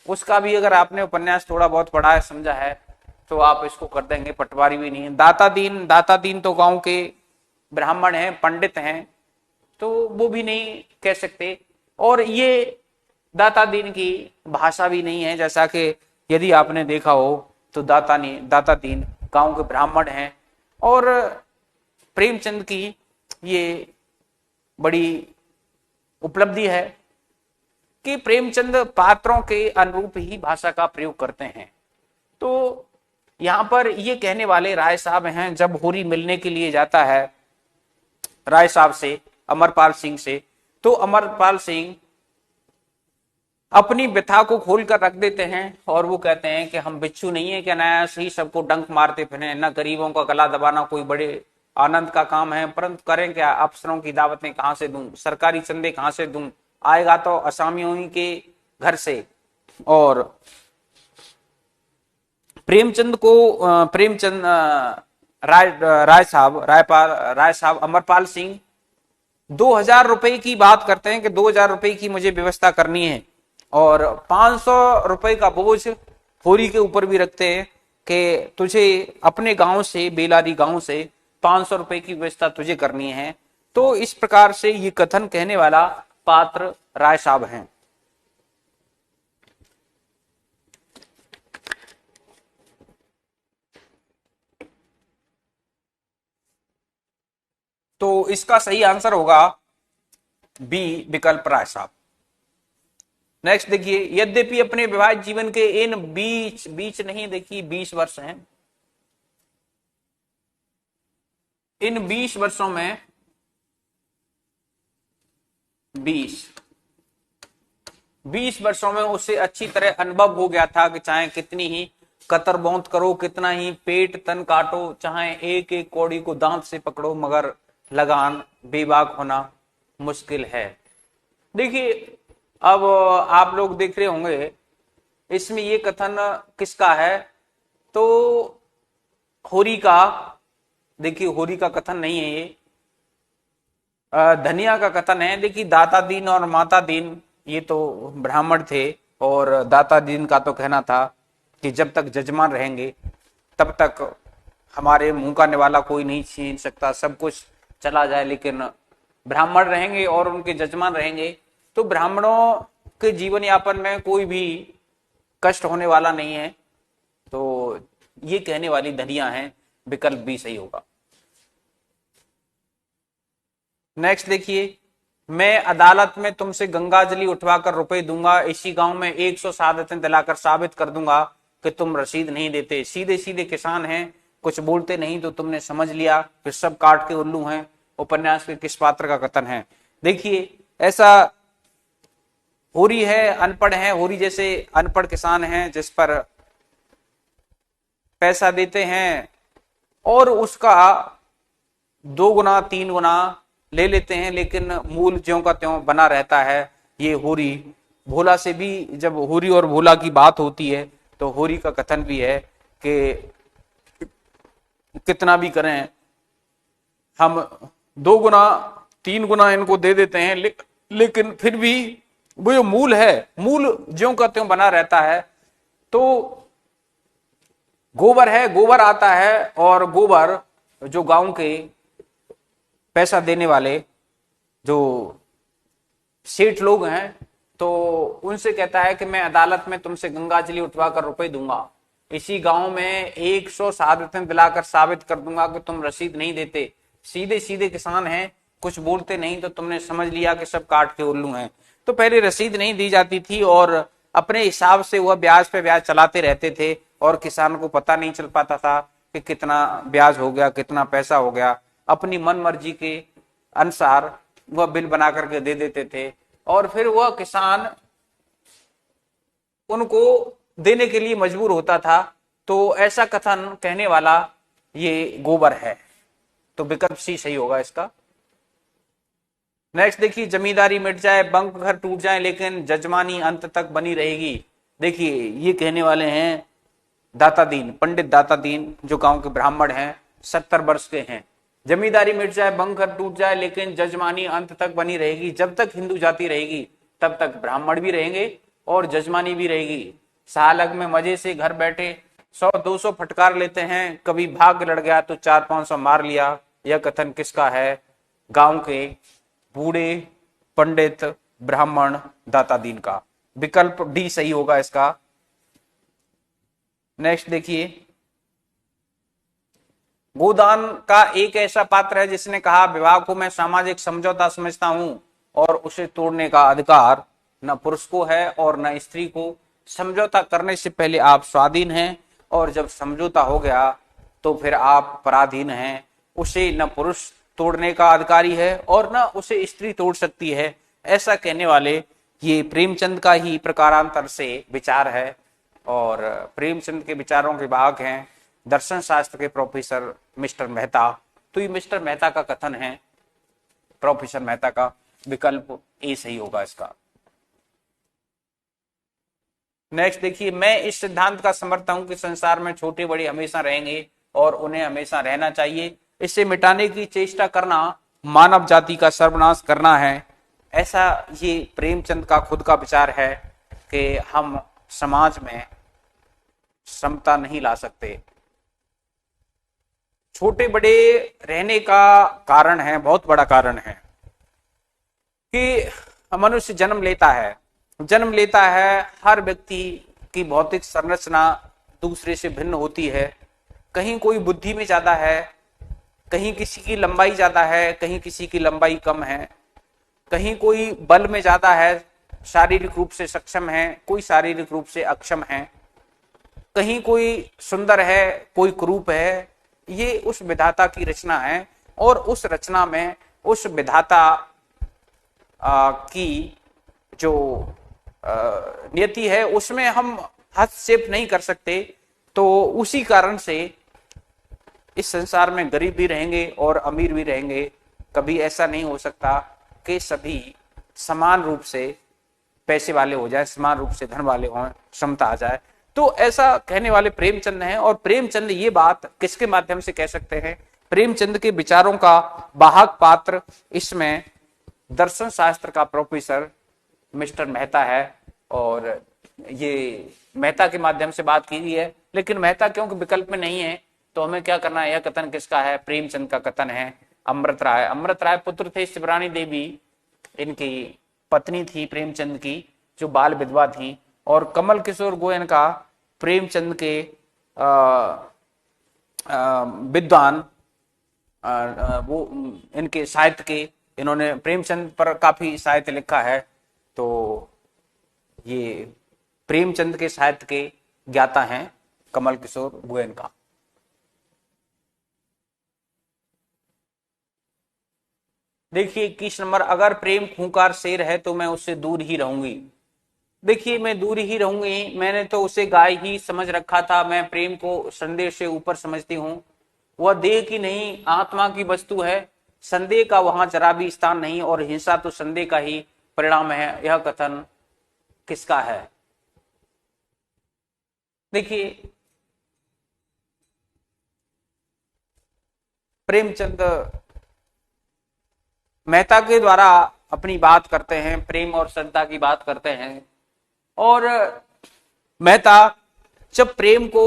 उसका भी अगर आपने उपन्यास थोड़ा बहुत पढ़ा है, समझा है, तो आप इसको कर देंगे। पटवारी भी नहीं है। दाता दीन। दाता दीन तो गांव के ब्राह्मण हैं, पंडित हैं, तो वो भी नहीं कह सकते। और ये दाता दीन की भाषा भी नहीं है, जैसा कि यदि आपने देखा हो तो दाता दीन गांव के ब्राह्मण हैं। और प्रेमचंद की ये बड़ी उपलब्धि है कि प्रेमचंद पात्रों के अनुरूप ही भाषा का प्रयोग करते हैं। तो यहां पर ये कहने वाले राय साहब हैं। जब होरी मिलने के लिए जाता है राय साहब से, अमरपाल सिंह से, तो अमरपाल सिंह अपनी व्यथा को खोल कर रख देते हैं और वो कहते हैं कि हम बिच्छू नहीं है कि अनायास ही सबको डंक मारते फिरें, न गरीबों का गला दबाना कोई बड़े आनंद का काम है, परंतु करें क्या? अफसरों की दावतें कहां से दूं, सरकारी चंदे कहां से दूं, आएगा तो असामियों ही के घर से। और प्रेमचंद को प्रेमचंद राय साहब अमरपाल सिंह 2000 रुपए की बात करते हैं कि 2000 रुपए की मुझे व्यवस्था करनी है, और 500 रुपए का बोझ होरी के ऊपर भी रखते हैं कि तुझे अपने गांव से, बेलारी गांव से 500 रुपए की व्यवस्था तुझे करनी है। तो इस प्रकार से ये कथन कहने वाला पात्र राय साहब हैं। तो इसका सही आंसर होगा बी, विकल्प राय साहब। नेक्स्ट देखिए, यद्यपि अपने विवाहित जीवन के इन बीच नहीं, देखिए 20 वर्ष हैं, इन 20 वर्षों में 20 वर्षों में उसे अच्छी तरह अनुभव हो गया था कि चाहे कितनी ही कतर बौंत करो, कितना ही पेट तन काटो, चाहे एक एक कौड़ी को दांत से पकड़ो, मगर लगान बेबाक होना मुश्किल है। देखिए, अब आप लोग देख रहे होंगे इसमें ये कथन किसका है? तो होरी का। देखिए, होरी का कथन नहीं है ये, धनिया का कथन है। देखिए दाता दीन और माता दीन ये तो ब्राह्मण थे, और दाता दीन का तो कहना था कि जब तक जजमान रहेंगे तब तक हमारे मुंह का निवाला कोई नहीं छीन सकता, सब कुछ चला जाए, लेकिन ब्राह्मण रहेंगे और उनके जजमान रहेंगे तो ब्राह्मणों के जीवन यापन में कोई भी कष्ट होने वाला नहीं है। तो ये कहने वाली धनिया है, विकल्प भी सही होगा। नेक्स्ट देखिए, मैं अदालत में तुमसे गंगाजली उठवाकर रुपए दूंगा, इसी गांव में 100 शहादतें दिलाकर साबित कर दूंगा कि तुम रसीद नहीं देते। सीधे सीधे किसान हैं, कुछ बोलते नहीं तो तुमने समझ लिया फिर सब काट के उल्लू हैं। उपन्यास के किस पात्र का कथन है? देखिए ऐसा होरी है, अनपढ़ है, होरी जैसे अनपढ़ किसान हैं जिस पर पैसा देते हैं और उसका 2 गुना 3 गुना ले लेते हैं, लेकिन मूल ज्यों का त्यों बना रहता है। ये होरी भोला से भी, जब होरी और भोला की बात होती है तो होरी का कथन भी है कि कितना भी करें हम 2 गुना 3 गुना इनको दे देते हैं, लेकिन फिर भी वो जो मूल है, मूल ज्यों का त्यों बना रहता है। तो गोबर है, गोबर आता है, और गोबर जो गांव के पैसा देने वाले जो सेठ लोग हैं तो उनसे कहता है कि मैं अदालत में तुमसे गंगाजली उठवाकर रुपए दूंगा, इसी गांव में 100 शहादतें दिलाकर साबित कर दूंगा कि तुम रसीद नहीं देते। सीधे सीधे किसान हैं, कुछ बोलते नहीं तो तुमने समझ लिया कि सब काट के उल्लू हैं। तो पहले रसीद नहीं दी जाती थी और अपने हिसाब से वह ब्याज पे ब्याज चलाते रहते थे और किसान को पता नहीं चल पाता था कि कितना ब्याज हो गया, कितना पैसा हो गया। अपनी मन मर्जी के अनुसार वह बिल बना करके दे देते थे और फिर वह किसान उनको देने के लिए मजबूर होता था। तो ऐसा कथन कहने वाला ये गोबर है, तो विकल्प सी सही होगा इसका। नेक्स्ट देखिए, जमींदारी मिट जाए, बंक घर टूट जाए, लेकिन जजमानी अंत तक बनी रहेगी। देखिए ये कहने वाले हैं दाता दीन, पंडित दाता दीन, जो गांव के ब्राह्मण हैं, 70 वर्ष के हैं। जमींदारी मिट जाए, बंक घर टूट जाए, लेकिन जजमानी अंत तक बनी रहेगी। जब तक हिंदू जाति रहेगी तब तक ब्राह्मण भी रहेंगे और जजमानी भी रहेगी। सालग में मजे से घर बैठे 100-200 फटकार लेते हैं, कभी भाग लड़ गया तो 400-500 मार लिया। यह कथन किसका है? गांव के बूढ़े पंडित ब्राह्मण दाता दीन का। विकल्प डी सही होगा इसका। नेक्स्ट देखिए, गोदान का एक ऐसा पात्र है जिसने कहा विवाह को मैं सामाजिक समझौता समझता हूं और उसे तोड़ने का अधिकार न पुरुष को है और न स्त्री को। समझौता करने से पहले आप स्वाधीन हैं और जब समझौता हो गया तो फिर आप पराधीन हैं। उसे न पुरुष तोड़ने का अधिकारी है और न उसे स्त्री तोड़ सकती है। ऐसा कहने वाले ये प्रेमचंद का ही प्रकारांतर से विचार है और प्रेमचंद के विचारों के भाग हैं दर्शन शास्त्र के प्रोफेसर मिस्टर मेहता। तो ये मिस्टर मेहता का कथन है, प्रोफेसर मेहता का। विकल्प ए सही होगा इसका। नेक्स्ट देखिए, मैं इस सिद्धांत का समर्थक हूं कि संसार में छोटे बड़े हमेशा रहेंगे और उन्हें हमेशा रहना चाहिए। इसे मिटाने की चेष्टा करना मानव जाति का सर्वनाश करना है। ऐसा ये प्रेमचंद का खुद का विचार है कि हम समाज में समता नहीं ला सकते। छोटे बड़े रहने का कारण है, बहुत बड़ा कारण है कि मनुष्य जन्म लेता है। हर व्यक्ति की भौतिक संरचना दूसरे से भिन्न होती है। कहीं कोई बुद्धि में ज्यादा है, कहीं किसी की लंबाई ज्यादा है, कहीं किसी की लंबाई कम है, कहीं कोई बल में ज्यादा है, शारीरिक रूप से सक्षम है, कोई शारीरिक रूप से अक्षम है, कहीं कोई सुंदर है, कोई कुरूप है। ये उस विधाता की रचना है और उस रचना में उस विधाता की जो नियति है उसमें हम हस्तक्षेप नहीं कर सकते। तो उसी कारण से इस संसार में गरीब भी रहेंगे और अमीर भी रहेंगे। कभी ऐसा नहीं हो सकता कि सभी समान रूप से पैसे वाले हो जाए, समान रूप से धन वाले हों, क्षमता आ जाए। तो ऐसा कहने वाले प्रेमचंद हैं और प्रेमचंद ये बात किसके माध्यम से कह सकते हैं? प्रेमचंद के विचारों का वाहक पात्र इसमें दर्शन शास्त्र का प्रोफेसर मिस्टर मेहता है। और ये मेहता के माध्यम से बात की गई है, लेकिन मेहता क्योंकि विकल्प में नहीं है तो हमें क्या करना है, यह कथन किसका है, प्रेमचंद का कथन है। अमृत राय, अमृत राय पुत्र थे शिवरानी देवी, इनकी पत्नी थी प्रेमचंद की, जो बाल विधवा थी। और कमल किशोर गोयन का प्रेमचंद के विद्वान, वो इनके साहित्य के, इन्होंने प्रेमचंद पर काफी साहित्य लिखा है। तो ये प्रेमचंद के साहित्य के ज्ञाता हैं कमल किशोर गोयन का। देखिए 21 नंबर, अगर प्रेम खूंखार शेर है तो मैं उससे दूर ही रहूंगी। देखिए मैं दूर ही रहूंगी, मैंने तो उसे गाय ही समझ रखा था। मैं प्रेम को संदेह से ऊपर समझती हूँ। वह देह की नहीं आत्मा की वस्तु है, संदेह का वहां जरा भी स्थान नहीं, और हिंसा तो संदेह का ही परिणाम है। यह कथन किसका है? देखिए प्रेमचंद मेहता के द्वारा अपनी बात करते हैं, प्रेम और श्रद्धा की बात करते हैं। और मेहता जब प्रेम को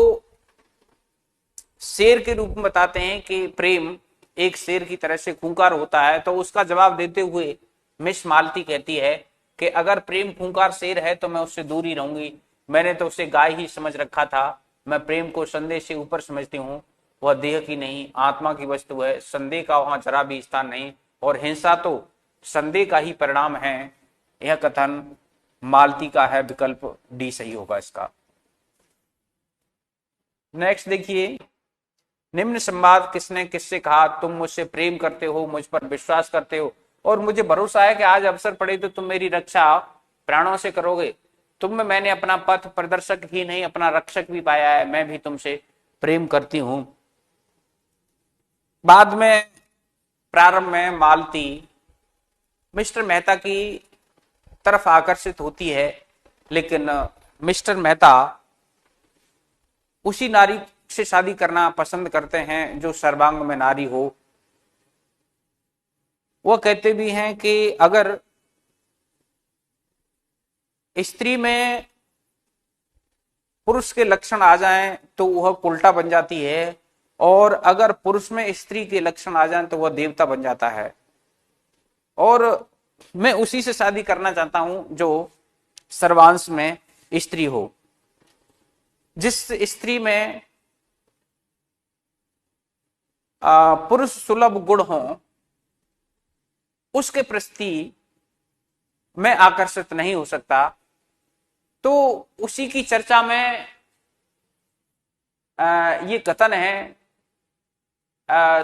शेर के रूप में बताते हैं कि प्रेम एक शेर की तरह से खूंखार होता है, तो उसका जवाब देते हुए मिस मालती कहती है कि अगर प्रेम खूंखार शेर है तो मैं उससे दूर ही रहूंगी। मैंने तो उसे गाय ही समझ रखा था। मैं प्रेम को संदेह से ऊपर समझती हूँ। वह देह की नहीं आत्मा की वस्तु है, संदेह का वहां जरा भी स्थान नहीं, और हिंसा तो संदेह का ही परिणाम है। यह कथन मालती का है, विकल्प डी सही होगा इसका। नेक्स्ट देखिए, निम्न संवाद किसने किससे कहा? तुम मुझसे प्रेम करते हो, मुझ पर विश्वास करते हो, और मुझे भरोसा है कि आज अवसर पड़े तो तुम मेरी रक्षा प्राणों से करोगे। तुम में मैंने अपना पथ प्रदर्शक ही नहीं अपना रक्षक भी पाया है। मैं भी तुमसे प्रेम करती हूं। बाद में प्रारंभ में मालती मिस्टर मेहता की तरफ आकर्षित होती है, लेकिन मिस्टर मेहता उसी नारी से शादी करना पसंद करते हैं जो सर्वांग में नारी हो। वो कहते भी हैं कि अगर स्त्री में पुरुष के लक्षण आ जाएं तो वह उल्टा बन जाती है, और अगर पुरुष में स्त्री के लक्षण आ जाएं तो वह देवता बन जाता है। और मैं उसी से शादी करना चाहता हूं जो सर्वांश में स्त्री हो। जिस स्त्री में पुरुष सुलभ गुण हो उसके प्रति मैं आकर्षित नहीं हो सकता। तो उसी की चर्चा में ये कथन है,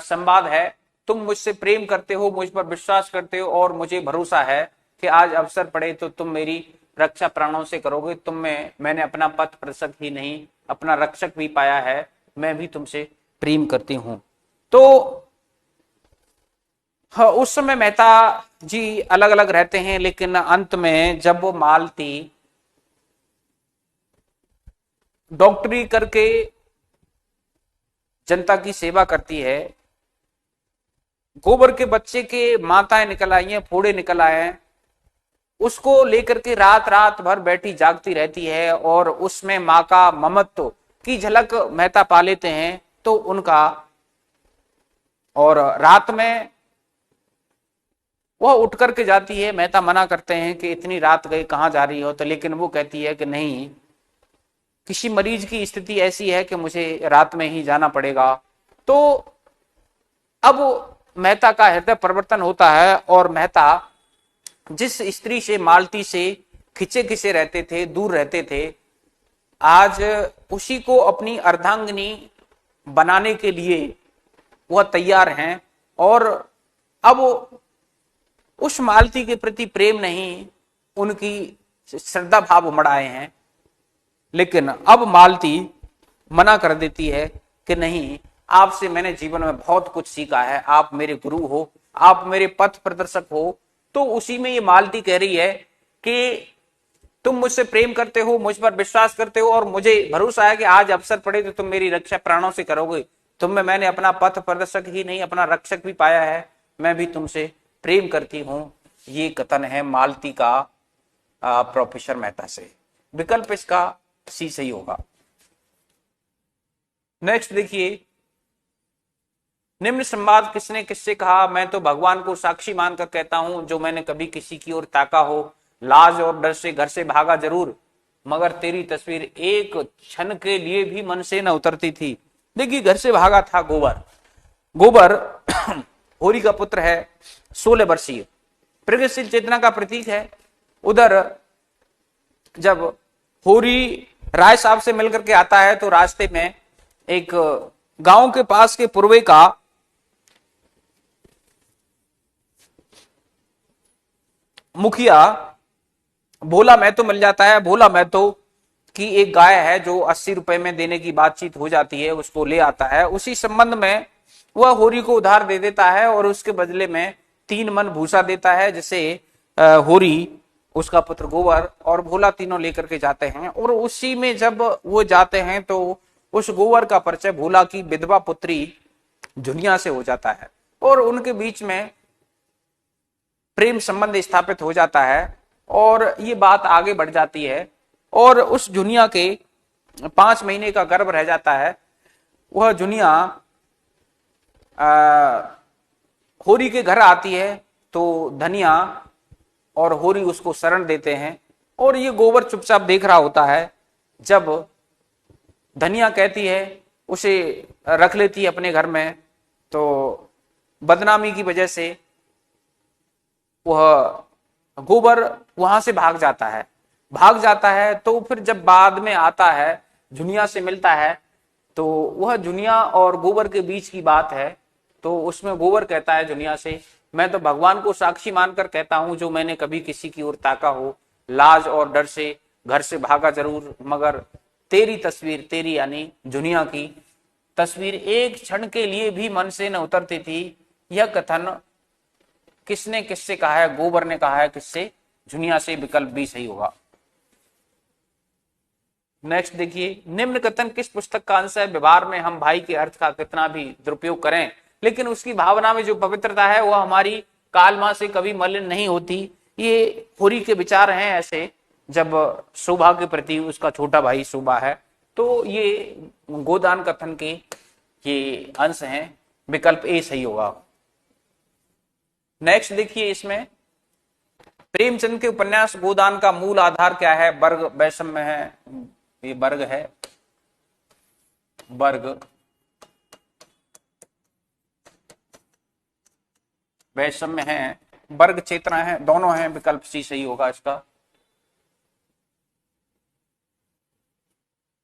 संवाद है, तुम मुझसे प्रेम करते हो, मुझ पर विश्वास करते हो, और मुझे भरोसा है कि आज अवसर पड़े तो तुम मेरी रक्षा प्राणों से करोगे। तुम में मैंने अपना पथ प्रदर्शक ही नहीं अपना रक्षक भी पाया है। मैं भी तुमसे प्रेम करती हूं। तो हाँ, उस समय मेहता जी अलग अलग रहते हैं, लेकिन अंत में जब वो मालती डॉक्टरी करके जनता की सेवा करती है, गोबर के बच्चे के माताएं निकल आई हैं, फोड़े निकल आए हैं, उसको लेकर के रात रात भर बैठी जागती रहती है, और उसमें माँ का ममत्व की झलक मेहता पा लेते हैं। तो उनका, और रात में वह उठ करके जाती है। मेहता मना करते हैं कि इतनी रात गई कहां जा रही हो, तो लेकिन वो कहती है कि नहीं, किसी मरीज की स्थिति ऐसी है कि मुझे रात में ही जाना पड़ेगा। तो अब मेहता का हृदय परिवर्तन होता है, और मेहता जिस स्त्री से मालती से खिंचे खिंचे रहते थे, दूर रहते थे, आज उसी को अपनी अर्धांगिनी बनाने के लिए वह तैयार हैं। और अब उस मालती के प्रति प्रेम नहीं, उनकी श्रद्धा भाव उमड़ आए हैं। लेकिन अब मालती मना कर देती है कि नहीं, आपसे मैंने जीवन में बहुत कुछ सीखा है, आप मेरे गुरु हो, आप मेरे पथ प्रदर्शक हो। तो उसी में ये मालती कह रही है कि तुम मुझसे प्रेम करते हो, मुझ पर विश्वास करते हो, और मुझे भरोसा है कि आज अवसर पड़े तो तुम मेरी रक्षा प्राणों से करोगे। तुम में मैंने अपना पथ प्रदर्शक ही नहीं अपना रक्षक भी पाया है, मैं भी तुमसे प्रेम करती हूं। ये कथन है मालती का प्रोफेसर मेहता से। विकल्प इसका सी सही होगा। नेक्स्ट देखिए, निम्न संवाद किसने किससे कहा? मैं तो भगवान को साक्षी मानकर कहता हूं, जो मैंने कभी किसी की ओर ताका हो, लाज और डर से घर से भागा जरूर, मगर तेरी तस्वीर एक क्षण के लिए भी मन से न उतरती थी। देखिए, घर से भागा था गोबर। गोबर होरी का पुत्र है, 16 वर्षीय, प्रगतिशील चेतना का प्रतीक है। उधर जब होरी राय साहब से मिलकर के आता है तो रास्ते में एक गांव के पास के पूर्वे का मुखिया भोला महतो मिल जाता है। भोला महतो की एक गाय है जो 80 रुपए में देने की बातचीत हो जाती है, उसको ले आता है। उसी संबंध में वह होरी को उधार दे देता है और उसके बदले में 3 मन भूसा देता है, जिसे होरी, उसका पुत्र गोबर और भोला तीनों लेकर के जाते हैं। और उसी में जब वो जाते हैं तो उस गोबर का परिचय भोला की विधवा पुत्री झुनिया से हो जाता है और उनके बीच में प्रेम संबंध स्थापित हो जाता है और ये बात आगे बढ़ जाती है। और उस झुनिया के 5 महीने का गर्भ रह जाता है। वह झुनिया होरी के घर आती है तो धनिया और होरी उसको शरण देते हैं और ये गोबर चुपचाप देख रहा होता है। जब धनिया कहती है उसे रख लेती है अपने घर में, तो बदनामी की वजह से वह गोबर वहां से भाग जाता है। तो फिर जब बाद में आता है, झुनिया से मिलता है, तो वह झुनिया और गोबर के बीच की बात है। तो उसमें गोबर कहता है झुनिया से, मैं तो भगवान को साक्षी मानकर कहता हूं, जो मैंने कभी किसी की ओर ताका हो, लाज और डर से घर से भागा जरूर, मगर तेरी तस्वीर, तेरी यानी झुनिया की तस्वीर एक क्षण के लिए भी मन से न उतरती थी। यह कथन किसने किससे कहा है? गोबर ने कहा है। किससे? झुनिया से। विकल्प भी सही होगा। नेक्स्ट देखिए, निम्न कथन किस पुस्तक का अंश है? व्यवहार में हम भाई के अर्थ का कितना भी दुरुपयोग करें, लेकिन उसकी भावना में जो पवित्रता है वह हमारी कालमा से कभी मलिन नहीं होती। ये होरी के विचार हैं ऐसे, जब शोभा के प्रति उसका छोटा भाई शोभा है। तो ये गोदान कथन के ये अंश हैं। विकल्प ए सही होगा। नेक्स्ट देखिए, इसमें प्रेमचंद के उपन्यास गोदान का मूल आधार क्या है? वर्ग वैषम्य है, ये वर्ग है, वर्ग वैषम्य है, वर्ग चेतना है, दोनों हैं। विकल्प सी सही होगा इसका।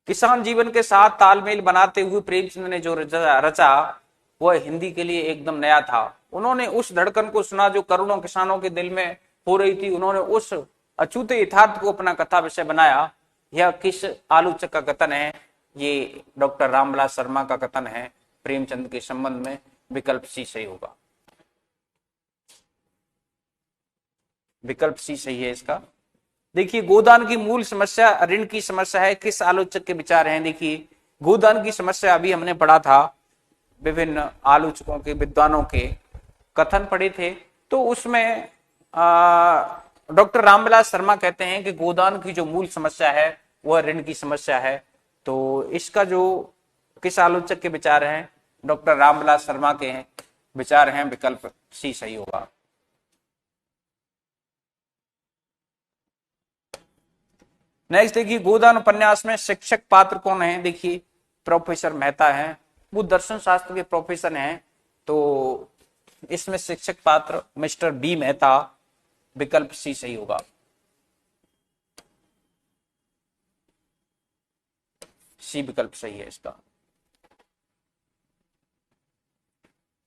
किसान जीवन के साथ तालमेल बनाते हुए प्रेमचंद ने जो रचा वह हिंदी के लिए एकदम नया था। उन्होंने उस धड़कन को सुना जो करोड़ों किसानों के दिल में हो रही थी। उन्होंने उस अछूते यथार्थ को अपना कथा विषय बनाया। यह किस आलोचक का कथन है? ये डॉक्टर रामविलास शर्मा का कथन है प्रेमचंद के संबंध में। विकल्प सी सही होगा। विकल्प सी सही है इसका। देखिए, गोदान की मूल समस्या ऋण की समस्या है। किस आलोचक के विचार हैं? देखिए, गोदान की समस्या अभी हमने पढ़ा था, विभिन्न आलोचकों के, विद्वानों के कथन पढ़े थे। तो उसमें डॉक्टर रामविलास शर्मा कहते हैं कि गोदान की जो मूल समस्या है वह ऋण की समस्या है। तो इसका जो किस आलोचक के विचार हैं? डॉक्टर रामविलास शर्मा के विचार हैं। विकल्प सी सही होगा। नेक्स्ट देखिए, गोदान उपन्यास में शिक्षक पात्र कौन है? देखिए, प्रोफेसर मेहता हैं, वो दर्शन शास्त्र के प्रोफेसर हैं। तो इसमें शिक्षक पात्र मिस्टर बी मेहता। विकल्प सी सही होगा। सी विकल्प सही है इसका।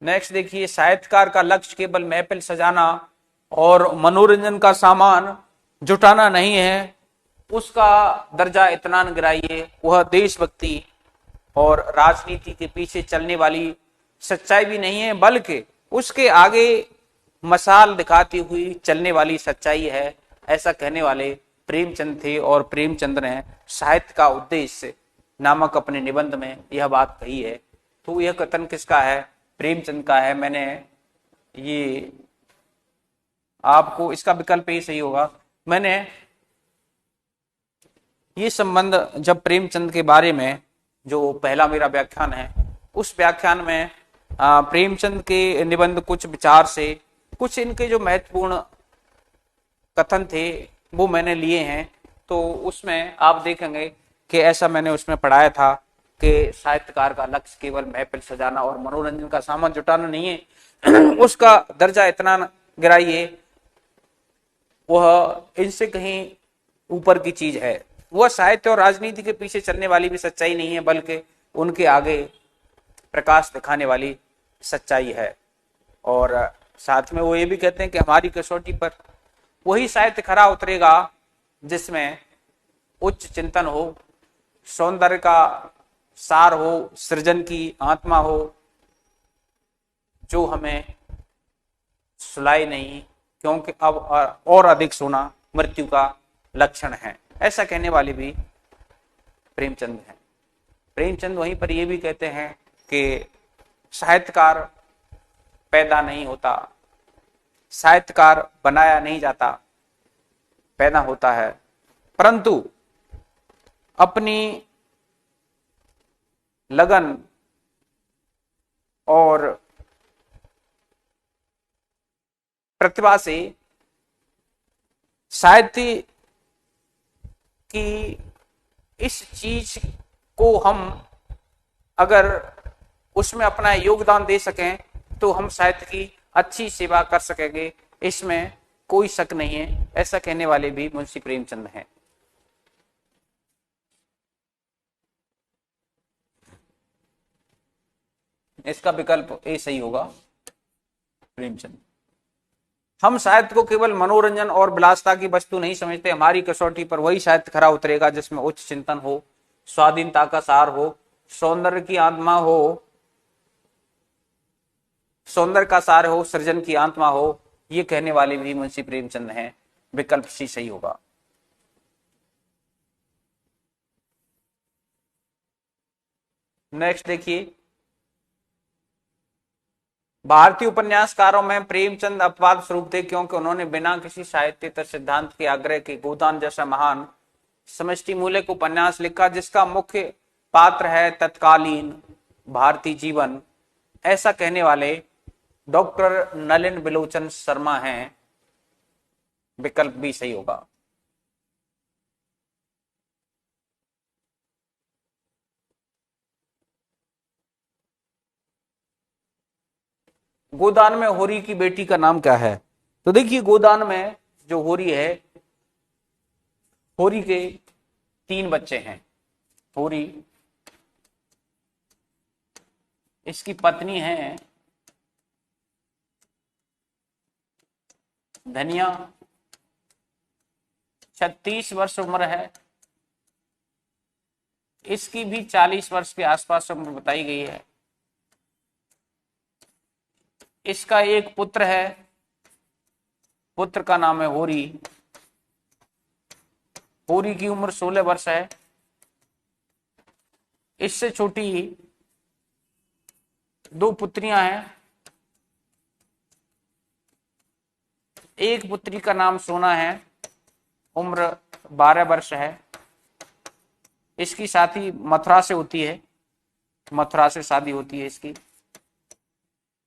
नेक्स्ट देखिए, साहित्यकार का लक्ष्य केवल महफिल सजाना और मनोरंजन का सामान जुटाना नहीं है, उसका दर्जा इतना न गिराइए। वह देशभक्ति और राजनीति के पीछे चलने वाली सच्चाई भी नहीं है, बल्कि उसके आगे मसाल दिखाती हुई चलने वाली सच्चाई है। ऐसा कहने वाले प्रेमचंद थे और प्रेमचंद ने साहित्य का उद्देश्य नामक अपने निबंध में यह बात कही है। तो यह कथन किसका है? प्रेमचंद का है। मैंने ये आपको, इसका विकल्प ही सही होगा। मैंने ये संबंध जब प्रेमचंद के बारे में, जो पहला मेरा व्याख्यान है, उस व्याख्यान में प्रेमचंद के निबंध कुछ विचार से कुछ इनके जो महत्वपूर्ण कथन थे वो मैंने लिए हैं। तो उसमें आप देखेंगे कि ऐसा मैंने उसमें पढ़ाया था कि साहित्यकार का लक्ष्य केवल महफिल सजाना और मनोरंजन का सामान जुटाना नहीं है। उसका दर्जा इतना गिराइए, वह इनसे कहीं ऊपर की चीज है। वह साहित्य और राजनीति के पीछे चलने वाली भी सच्चाई नहीं है, बल्कि उनके आगे प्रकाश दिखाने वाली सच्चाई है। और साथ में वो ये भी कहते हैं कि हमारी कसौटी पर वही साहित्य खरा उतरेगा जिसमें उच्च चिंतन हो, सौंदर्य का सार हो, सृजन की आत्मा हो, जो हमें सुलाई नहीं, क्योंकि अब और अधिक सोना मृत्यु का लक्षण है। ऐसा कहने वाले भी प्रेमचंद हैं। प्रेमचंद वहीं पर यह भी कहते हैं कि साहित्यकार पैदा नहीं होता, साहित्यकार बनाया नहीं जाता, पैदा होता है, परंतु अपनी लगन और प्रतिभा से साहित्य की इस चीज को हम अगर उसमें अपना योगदान दे सकें तो हम साहित्य की अच्छी सेवा कर सकेंगे, इसमें कोई शक नहीं है। ऐसा कहने वाले भी मुंशी प्रेमचंद हैं। इसका विकल्प ए सही होगा, प्रेमचंद। हम साहित्य को केवल मनोरंजन और विलासता की वस्तु नहीं समझते, हमारी कसौटी पर वही साहित्य खरा उतरेगा जिसमें उच्च चिंतन हो, स्वाधीनता का सार हो, सौंदर्य की आत्मा हो, सौंदर्य का सार हो, सृजन की आत्मा हो। ये कहने वाले भी मुंशी प्रेमचंद हैं। विकल्प सी सही होगा। नेक्स्ट देखिए, भारतीय उपन्यासकारों में प्रेमचंद अपवाद स्वरूप थे क्योंकि उन्होंने बिना किसी साहित्यिक सिद्धांत के आग्रह के गोदान जैसा महान समष्टि मूलक उपन्यास लिखा जिसका मुख्य पात्र है तत्कालीन भारतीय जीवन। ऐसा कहने वाले डॉक्टर नलिन बिलोचन शर्मा हैं। विकल्प भी सही होगा। गोदान में होरी की बेटी का नाम क्या है? तो देखिए, गोदान में जो होरी है, होरी के 3 बच्चे हैं। होरी, इसकी पत्नी है धनिया, 36 वर्ष उम्र है। इसकी भी 40 वर्ष के आसपास उम्र बताई गई है। इसका एक पुत्र है, पुत्र का नाम है होरी। होरी की उम्र 16 वर्ष है। इससे छोटी 2 पुत्रियां हैं। एक पुत्री का नाम सोना है, उम्र 12 वर्ष है। इसकी शादी मथुरा से होती है, मथुरा से शादी होती है इसकी।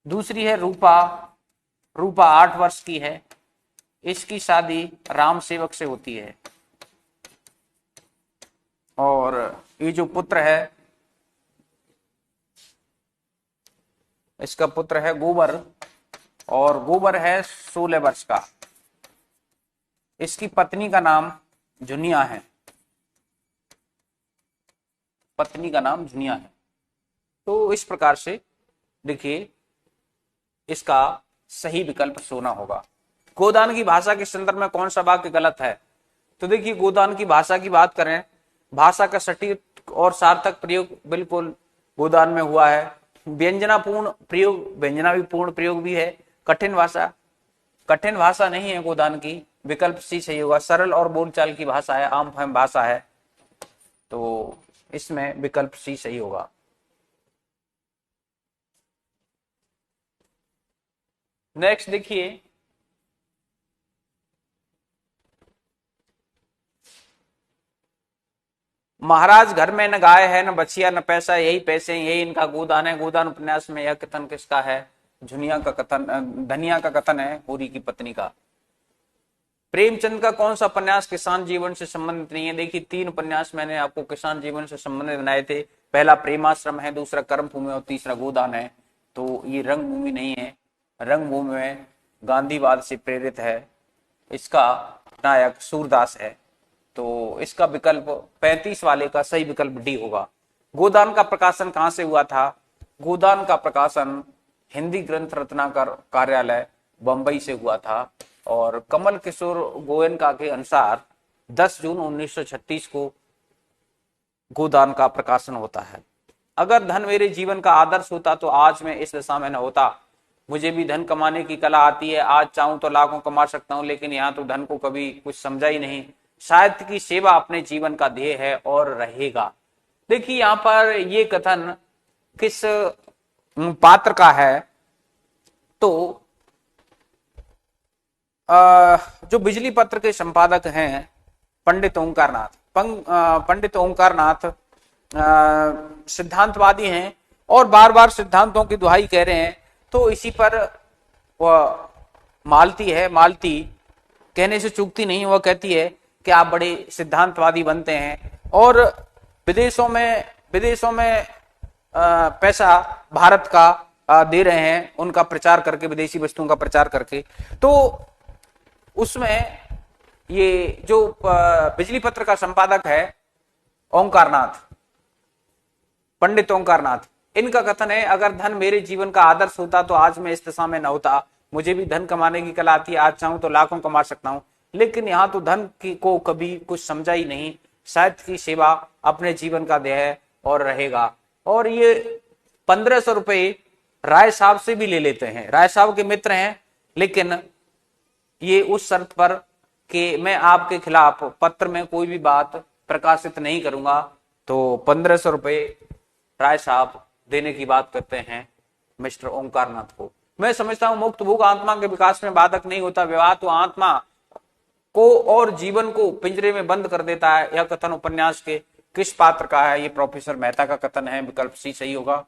दूसरी है रूपा, रूपा 8 वर्ष की है। इसकी शादी राम सेवक से होती है। और ये जो पुत्र है, इसका पुत्र है गोबर, और गोबर है 16 वर्ष का। इसकी पत्नी का नाम जुनिया है, पत्नी का नाम जुनिया है। तो इस प्रकार से देखिए, इसका सही विकल्प सोना होगा। गोदान की भाषा के संदर्भ में कौन सा वाक्य गलत है? तो देखिए, गोदान की भाषा की बात करें, भाषा का सटीक और सार्थक प्रयोग बिल्कुल गोदान में हुआ है। व्यंजनापूर्ण प्रयोग, व्यंजना भी पूर्ण प्रयोग भी है। कठिन भाषा, कठिन भाषा नहीं है गोदान की। विकल्प सी सही होगा। सरल और बोलचाल की भाषा है, आम फहम भाषा है। तो इसमें विकल्प सी सही होगा। नेक्स्ट देखिए, महाराज घर में न गाय है न बछिया न पैसा, यही पैसे यही इनका गोदान है। गोदान उपन्यास में यह कथन किसका है? झुनिया का कथन, धनिया का कथन है, होरी की पत्नी का। प्रेमचंद का कौन सा उपन्यास किसान जीवन से संबंधित नहीं है? देखिए 3 उपन्यास मैंने आपको किसान जीवन से संबंधित बनाए थे। पहला प्रेमाश्रम है, दूसरा कर्मभूमि और तीसरा गोदान है। तो ये रंगभूमि नहीं है। रंगभूमि में गांधीवाद से प्रेरित है, इसका नायक सूरदास है। तो इसका विकल्प 35 वाले का सही विकल्प डी होगा। गोदान का प्रकाशन कहां से हुआ था? गोदान का प्रकाशन हिंदी ग्रंथ रत्नाकर कार्यालय बंबई से हुआ था। और कमल किशोर गोयनका के अनुसार 10 जून 1936 को गोदान का प्रकाशन होता है। अगर धन मेरे जीवन का आदर्श होता तो आज मैं इस दशा में न होता। मुझे भी धन कमाने की कला आती है, आज चाहूं तो लाखों कमा सकता हूं, लेकिन यहाँ तो धन को कभी कुछ समझा ही नहीं। साहित्य की सेवा अपने जीवन का ध्येय है और रहेगा। देखिए यहाँ पर ये कथन किस पात्र का है? तो जो बिजली पत्र के संपादक हैं पंडित ओंकारनाथ। पंडित ओंकारनाथ सिद्धांतवादी हैं और बार बार सिद्धांतों की दुहाई कह रहे हैं। तो इसी पर वह मालती है, मालती कहने से चूकती नहीं। वह कहती है कि आप बड़े सिद्धांतवादी बनते हैं और विदेशों में पैसा भारत का दे रहे हैं, उनका प्रचार करके, विदेशी वस्तुओं का प्रचार करके। तो उसमें ये जो बिजली पत्र का संपादक है ओंकारनाथ, पंडित ओंकारनाथ, इनका कथन है अगर धन मेरे जीवन का आदर्श होता तो आज मैं इस दशा में न होता। मुझे भी धन कमाने की कला आती है, आज चाहूं तो लाखों कमा सकता हूं, लेकिन यहाँ तो धन की को कभी कुछ समझा ही नहीं। साहित्य की सेवा अपने जीवन का ध्येय है और रहेगा। और ये 1500 रुपए राय साहब से भी ले लेते हैं। राय साहब के मित्र हैं, लेकिन ये उस शर्त पर कि मैं आपके खिलाफ पत्र में कोई भी बात प्रकाशित नहीं करूंगा। तो 1500 रुपए राय साहब देने की बात करते हैं मिस्टर ओंकारनाथ को। मैं समझता हूं मुक्त भूख आत्मा के विकास में बाधक नहीं होता। विवाह तो आत्मा को और जीवन को पिंजरे में बंद कर देता है। यह कथन उपन्यास के किस पात्र का है? ये प्रोफेसर मेहता का कथन है। विकल्प सी सही होगा।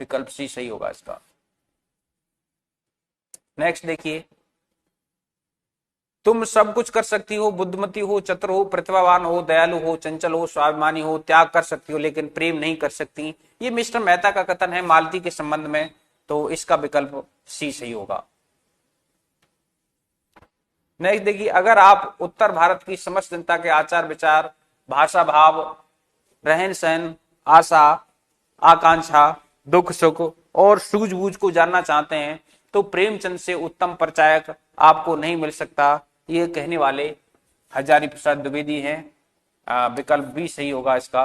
विकल्प सी सही होगा इसका। नेक्स्ट देखिए, तुम सब कुछ कर सकती हो, बुद्धिमती हो, चतुर हो, प्रतिभावान हो, दयालु हो, चंचल हो, स्वाभिमानी हो, त्याग कर सकती हो, लेकिन प्रेम नहीं कर सकती। ये मिस्टर मेहता का कथन है मालती के संबंध में। तो इसका विकल्प सी सही होगा। नेक्स्ट देखिए, अगर आप उत्तर भारत की समस्त जनता के आचार विचार, भाषा, भाव, रहन सहन, आशा, आकांक्षा, दुख सुख और सूझबूझ को जानना चाहते हैं तो प्रेमचंद से उत्तम परिचायक आपको नहीं मिल सकता। ये कहने वाले हजारी प्रसाद द्विवेदी हैं। विकल्प भी सही होगा इसका।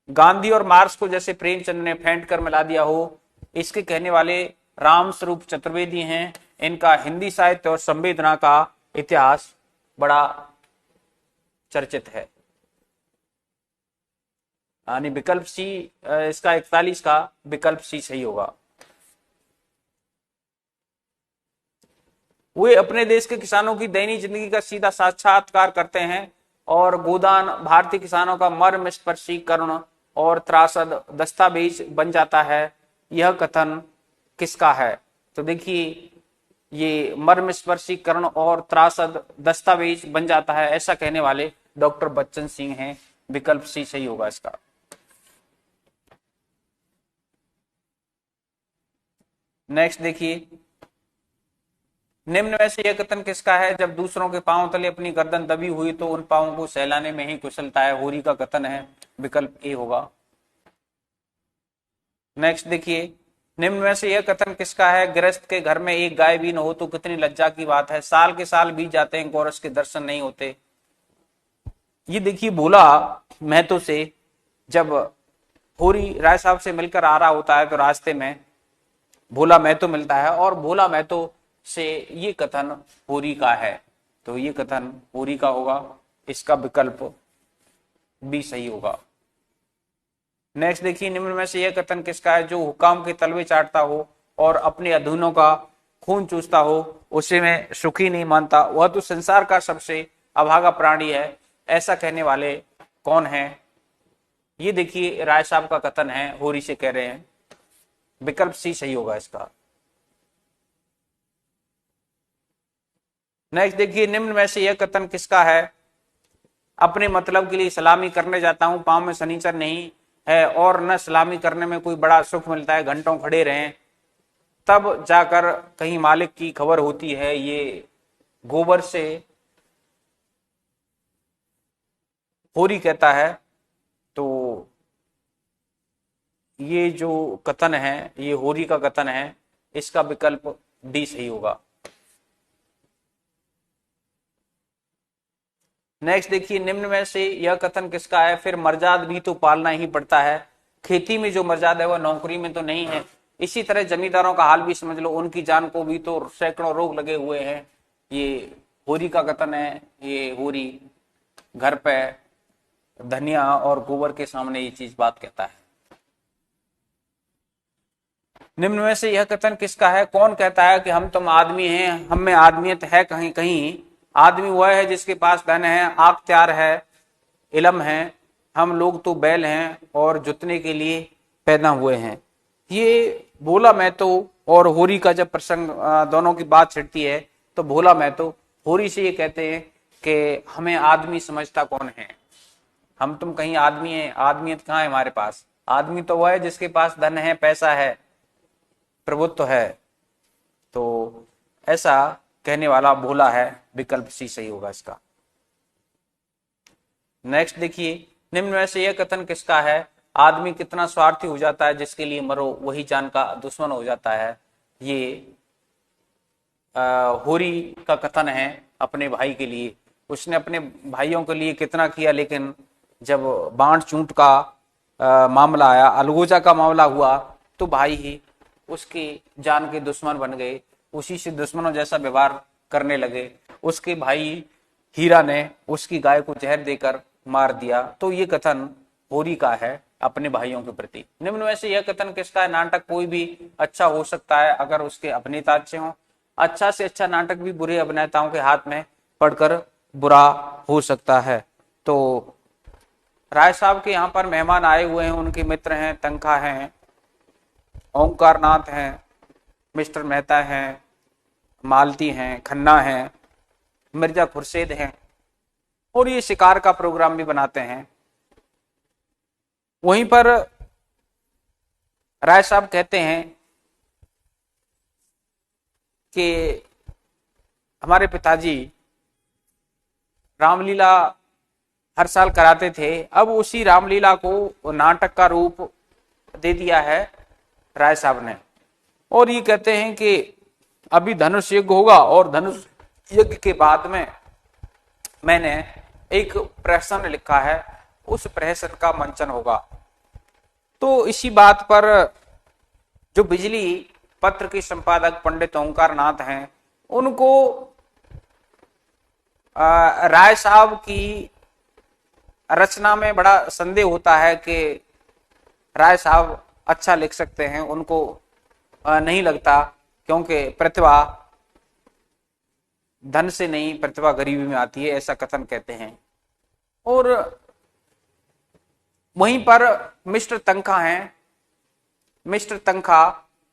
गांधी और मार्क्स को जैसे प्रेमचंद ने फेंट कर मिला दिया हो, इसके कहने वाले राम स्वरूप चतुर्वेदी हैं। इनका हिंदी साहित्य और संवेदना का इतिहास बड़ा चर्चित है। यानी विकल्प सी, इसका 41 का विकल्प सी सही होगा। वे अपने देश के किसानों की दैनिक जिंदगी का सीधा साक्षात्कार करते हैं और गोदान भारतीय किसानों का मर्मस्पर्शीकरण और त्रासद दस्तावेज बन जाता है। यह कथन किसका है? तो देखिए, ये मर्मस्पर्शीकरण और त्रासद दस्तावेज बन जाता है, ऐसा कहने वाले डॉक्टर बच्चन सिंह हैं। विकल्प सी सही होगा इसका। नेक्स्ट देखिए, निम्न में से यह कथन किसका है? जब दूसरों के पांव तले अपनी गर्दन दबी हुई तो उन पांवों को सहलाने में ही कुशलता है। होरी का कथन है। विकल्प ए होगा। नेक्स्ट देखिए, निम्न में से यह कथन किसका है? गृहस्थ के घर में एक गाय भी न हो तो कितनी लज्जा की बात है। साल के साल बीत जाते हैं, गोरस के दर्शन नहीं होते। ये देखिए, भोला महतो से जब होरी राय साहब से मिलकर आ रहा होता है तो रास्ते में भोला महतो मिलता है और भोला महतो से ये कथन होरी का है। तो ये कथन होरी का होगा। इसका विकल्प भी सही होगा। नेक्स्ट देखिए, निम्न में से यह कथन किसका है? जो हुकाम के तलवे चाटता हो और अपने अधीनों का खून चूसता हो, उसे मैं सुखी नहीं मानता, वह तो संसार का सबसे अभागा प्राणी है। ऐसा कहने वाले कौन है? ये देखिए राय साहब का कथन है, होरी से कह रहे हैं। विकल्प सी सही होगा इसका। नेक्स्ट देखिए, निम्न में से यह कथन किसका है? अपने मतलब के लिए सलामी करने जाता हूं, पांव में शनिचर नहीं है और न सलामी करने में कोई बड़ा सुख मिलता है, घंटों खड़े रहें तब जाकर कहीं मालिक की खबर होती है। ये गोबर से होरी कहता है। तो ये जो कथन है ये होरी का कथन है, इसका विकल्प डी सही होगा। नेक्स्ट देखिए, निम्न में से यह कथन किसका है? फिर मर्जाद भी तो पालना ही पड़ता है। खेती में जो मर्जाद है वह नौकरी में तो नहीं है। इसी तरह जमींदारों का हाल भी समझ लो, उनकी जान को भी तो सैकड़ों रोग लगे हुए हैं। ये होरी का कथन है। ये होरी घर पे धनिया और गोबर के सामने ये चीज बात कहता है। निम्न में से यह कथन किसका है? कौन कहता है कि हम तुम आदमी हैं, हम में आदमियत है कहीं कहीं? आदमी वह है जिसके पास धन है, आख्तियार है, इलम है। हम लोग तो बैल हैं और जुतने के लिए पैदा हुए हैं। ये भोला महतो और होरी का जब प्रसंग दोनों की बात छिड़ती है तो भोला महतो होरी से ये कहते हैं कि हमें आदमी समझता कौन है? हम तुम कहीं आदमी हैं? आदमियत कहाँ है हमारे पास? आदमी तो वह है जिसके पास धन है, पैसा है, प्रभुत्व है। तो ऐसा कहने वाला भोला है। विकल्प सी सही होगा इसका। नेक्स्ट देखिए, निम्न में से यह कथन किसका है? आदमी कितना स्वार्थी हो जाता है, जिसके लिए मरो वही जान का दुश्मन हो जाता है। ये होरी का कथन है अपने भाई के लिए। उसने अपने भाइयों के लिए कितना किया, लेकिन जब बांट चूंट का मामला आया, अलगोजा का मामला हुआ, तो भाई ही उसकी जान के दुश्मन बन गए। उसी से दुश्मनों जैसा व्यवहार करने लगे। उसके भाई हीरा ने उसकी गाय को जहर देकर मार दिया। तो ये कथन होरी का है अपने भाइयों के प्रति। निम्न में से यह कथन किसका है? नाटक कोई भी अच्छा हो सकता है अगर उसके अभिनेता अच्छे हों। अच्छा से अच्छा नाटक भी बुरे अभिनेताओं के हाथ में पड़कर बुरा हो सकता है। तो राय साहब के यहाँ पर मेहमान आए हुए हैं, उनके मित्र हैं, तंखा हैं, ओंकार नाथ हैं, मिस्टर मेहता हैं, मालती हैं, खन्ना हैं, मिर्जा खुर्शीद हैं, और ये शिकार का प्रोग्राम भी बनाते हैं। वहीं पर राय साहब कहते हैं कि हमारे पिताजी रामलीला हर साल कराते थे, अब उसी रामलीला को नाटक का रूप दे दिया है राय साहब ने। और ये कहते हैं कि अभी धनुष यज्ञ होगा और धनुष यज्ञ के बाद में मैंने एक प्रहसन लिखा है, उस प्रहसन का मंचन होगा। तो इसी बात पर जो बिजली पत्र के संपादक पंडित ओंकार नाथ हैं, उनको राय साहब की रचना में बड़ा संदेह होता है कि राय साहब अच्छा लिख सकते हैं। उनको नहीं लगता, क्योंकि प्रतिभा धन से नहीं, प्रतिभा गरीबी में आती है, ऐसा कथन कहते हैं। और वहीं पर मिस्टर तंखा हैं। मिस्टर तंखा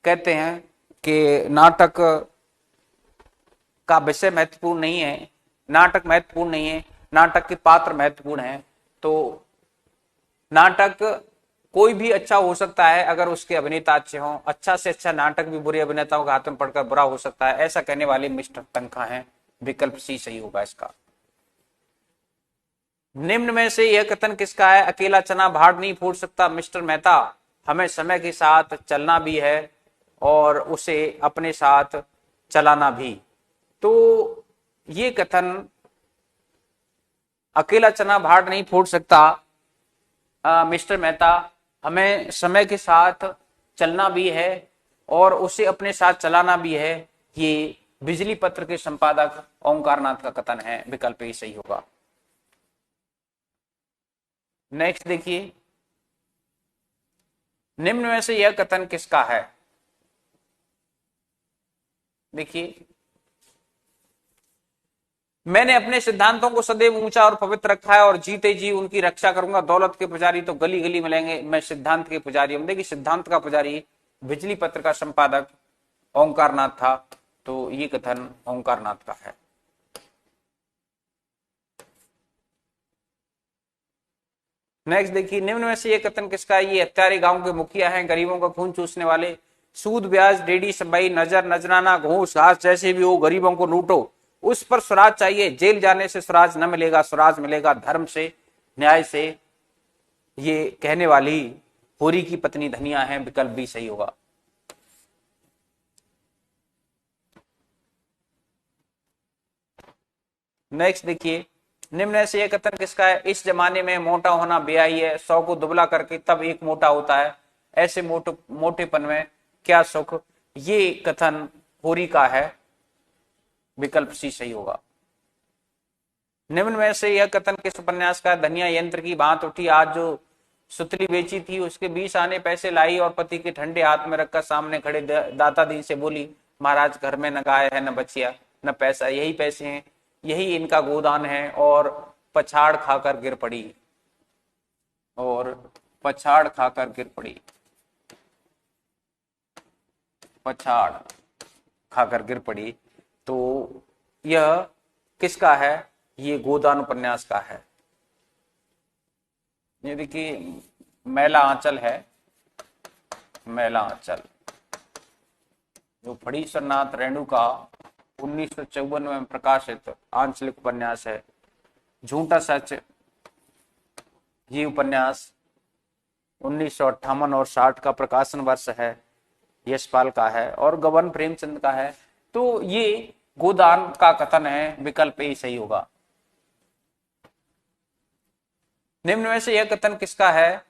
कहते हैं कि नाटक का विषय महत्वपूर्ण नहीं है, नाटक महत्वपूर्ण नहीं है, नाटक के पात्र महत्वपूर्ण हैं। तो नाटक कोई भी अच्छा हो सकता है अगर उसके अभिनेता अच्छे हों। अच्छा से अच्छा नाटक भी बुरे अभिनेताओं के हाथ में पड़कर बुरा हो सकता है, ऐसा कहने वाले मिस्टर तंखा हैं। विकल्प सी सही होगा इसका। निम्न में से यह कथन किसका है? अकेला चना भाड़ नहीं फोड़ सकता मिस्टर मेहता, हमें समय के साथ चलना भी है और उसे अपने साथ चलाना भी। तो ये कथन अकेला चना भाड़ नहीं फोड़ सकता मिस्टर मेहता, हमें समय के साथ चलना भी है और उसे अपने साथ चलाना भी है, ये बिजली पत्र के संपादक ओंकार नाथ का कथन है। विकल्प ही सही होगा। नेक्स्ट देखिए, निम्न में से यह कथन किसका है? देखिए, मैंने अपने सिद्धांतों को सदैव ऊंचा और पवित्र रखा है और जीते जी उनकी रक्षा करूंगा। दौलत के पुजारी तो गली गली मिलेंगे, मैं सिद्धांत के पुजारी हूं। देखिए, सिद्धांत का पुजारी बिजली पत्र का संपादक ओंकारनाथ था, तो ये कथन ओंकारनाथ का है। नेक्स्ट देखिए, निम्न में से ये कथन किसका है? ये हत्यारे गांव के मुखिया हैं, गरीबों का खून चूसने वाले। सूद ब्याज डेढ़ी सबई नजर नजराना घूस घास जैसे भी हो गरीबों को लूटो, उस पर स्वराज चाहिए। जेल जाने से स्वराज न मिलेगा, स्वराज मिलेगा धर्म से, न्याय से। ये कहने वाली होरी की पत्नी धनिया है, विकल्प भी सही होगा। नेक्स्ट देखिए, निम्न से यह कथन किसका है? इस जमाने में मोटा होना बेहाई है, 100 को दुबला करके तब एक मोटा होता है, ऐसे मोटेपन में क्या सुख। ये कथन होरी का है, विकल्प सी सही होगा। निम्न में से यह कथन किस उपन्यास का? धनिया यंत्र की बात उठी, आज जो सुतली बेची थी उसके 20 आने पैसे लाई और पति के ठंडे हाथ में रखकर सामने खड़े दाता दी से बोली, महाराज घर में न गाय है न बचिया न पैसा, यही पैसे हैं, यही इनका गोदान है। और पछाड़ खाकर गिर पड़ी, और पछाड़ खाकर गिर पड़ी, पछाड़ खाकर गिर पड़ी। तो यह किसका है? ये गोदान उपन्यास का है। ये देखिए, मैला आंचल है, मैला आंचल जो फणीश्वरनाथ रेणु का 1954 में प्रकाशित आंचलिक उपन्यास है। झूठा सच, ये उपन्यास 1958 और 60 का प्रकाशन वर्ष है, यशपाल का है और गबन प्रेमचंद का है। तो ये गोदान का कथन है, विकल्प ए सही होगा। निम्न में से यह कथन किसका है?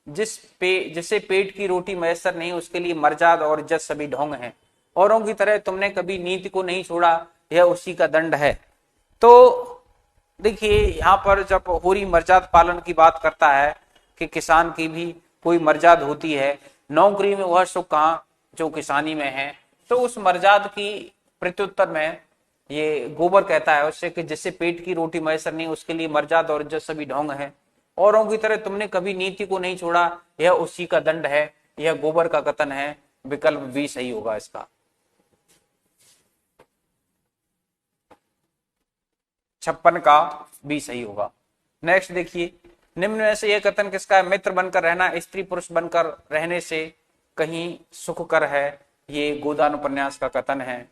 जिसे पेट की रोटी मैसर नहीं उसके लिए मर्जाद और इज्जत सभी ढोंग हैं, औरों की तरह तुमने कभी नीति को नहीं छोड़ा, यह उसी का दंड है। तो देखिए, यहाँ पर जब होरी मर्जाद पालन की बात करता है कि किसान की भी कोई मर्जाद होती है, नौकरी में वह सुख कहाँ जो किसानी में है, तो उस मर्जाद की प्रत्युत्तर में ये गोबर कहता है उससे कि जिससे पेट की रोटी मैसर नहीं उसके लिए मर्जाद और इज्जत सभी ढोंग है, औरों की तरह तुमने कभी नीति को नहीं छोड़ा, यह उसी का दंड है। यह गोबर का कथन है, विकल्प भी सही होगा इसका। 56 का भी सही होगा। नेक्स्ट देखिए, निम्न में से यह कथन किसका है? मित्र बनकर रहना स्त्री पुरुष बनकर रहने से कहीं सुखकर है, ये गोदान उपन्यास का कथन है।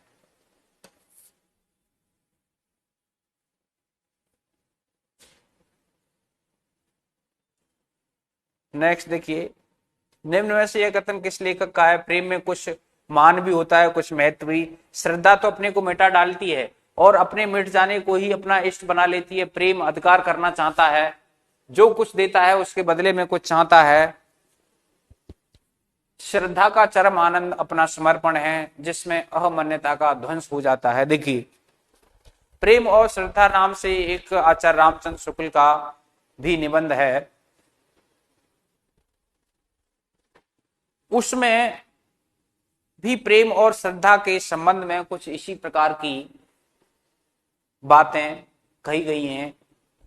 नेक्स्ट देखिए, निम्न में से यह कथन किस लेखक का है? प्रेम में कुछ मान भी होता है, कुछ महत्व भी। श्रद्धा तो अपने को मिटा डालती है और अपने मिट जाने को ही अपना इष्ट बना लेती है। प्रेम अधिकार करना चाहता है, जो कुछ देता है उसके बदले में कुछ चाहता है। श्रद्धा का चरम आनंद अपना समर्पण है, जिसमें अहमन्यता का ध्वंस हो जाता है। देखिए, प्रेम और श्रद्धा नाम से एक आचार्य रामचंद्र शुक्ल का भी निबंध है, उसमें भी प्रेम और श्रद्धा के संबंध में कुछ इसी प्रकार की बातें कही गई हैं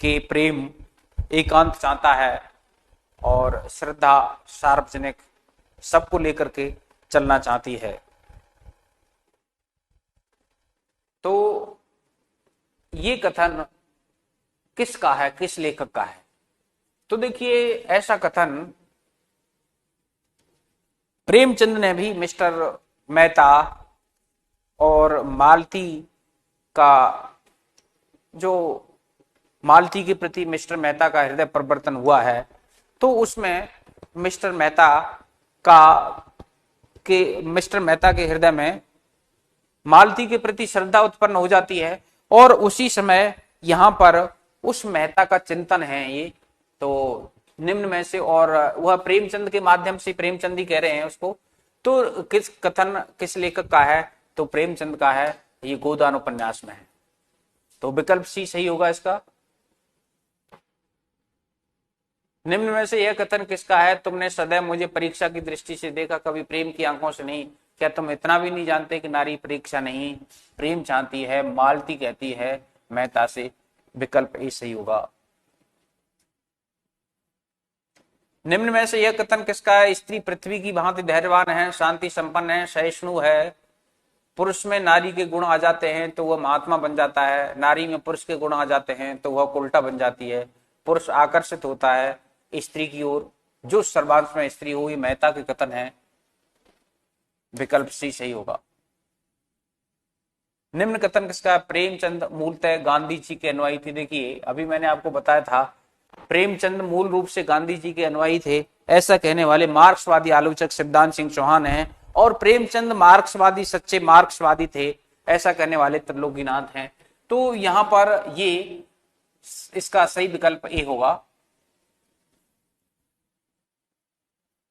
कि प्रेम एकांत चाहता है और श्रद्धा सार्वजनिक सबको लेकर के चलना चाहती है। तो ये कथन किसका है, किस लेखक का है? तो देखिए, ऐसा कथन प्रेमचंद ने भी मिस्टर मेहता और मालती का, जो मालती के प्रति मिस्टर मेहता का हृदय परिवर्तन हुआ है, तो उसमें मिस्टर मेहता के हृदय में मालती के प्रति श्रद्धा उत्पन्न हो जाती है और उसी समय यहां पर उस मेहता का चिंतन है ये। तो निम्न में से, और वह प्रेमचंद के माध्यम से, प्रेमचंद ही कह रहे हैं उसको, तो किस कथन किस लेखक का है? तो प्रेमचंद का है, ये गोदान उपन्यास में है। तो विकल्प सी सही होगा इसका। निम्न में से यह कथन किसका है? तुमने सदैव मुझे परीक्षा की दृष्टि से देखा, कभी प्रेम की आंखों से नहीं। क्या तुम इतना भी नहीं जानते कि नारी परीक्षा नहीं प्रेम चाहती है? मालती कहती है मेहता से। विकल्प ए सही होगा। निम्न में से यह कथन किसका है? स्त्री पृथ्वी की भांति धैर्यवान है, शांति संपन्न है, सहिष्णु है। पुरुष में नारी के गुण आ जाते हैं तो वह महात्मा बन जाता है, नारी में पुरुष के गुण आ जाते हैं तो वह उल्टा बन जाती है। पुरुष आकर्षित होता है स्त्री की ओर, जो सर्वांश में स्त्री हो। ये मेहता के कथन है। विकल्प सी सही होगा। निम्न कथन किसका है? प्रेमचंद मूलतः गांधी जी के अनुयायी थे। देखिए अभी मैंने आपको बताया था प्रेमचंद मूल रूप से गांधी जी के अनुयायी थे, ऐसा कहने वाले मार्क्सवादी आलोचक शिवदान सिंह चौहान हैं। और प्रेमचंद मार्क्सवादी, सच्चे मार्क्सवादी थे, ऐसा कहने वाले त्रिलोकीनाथ हैं। तो यहां पर ये इसका सही विकल्प ए होगा।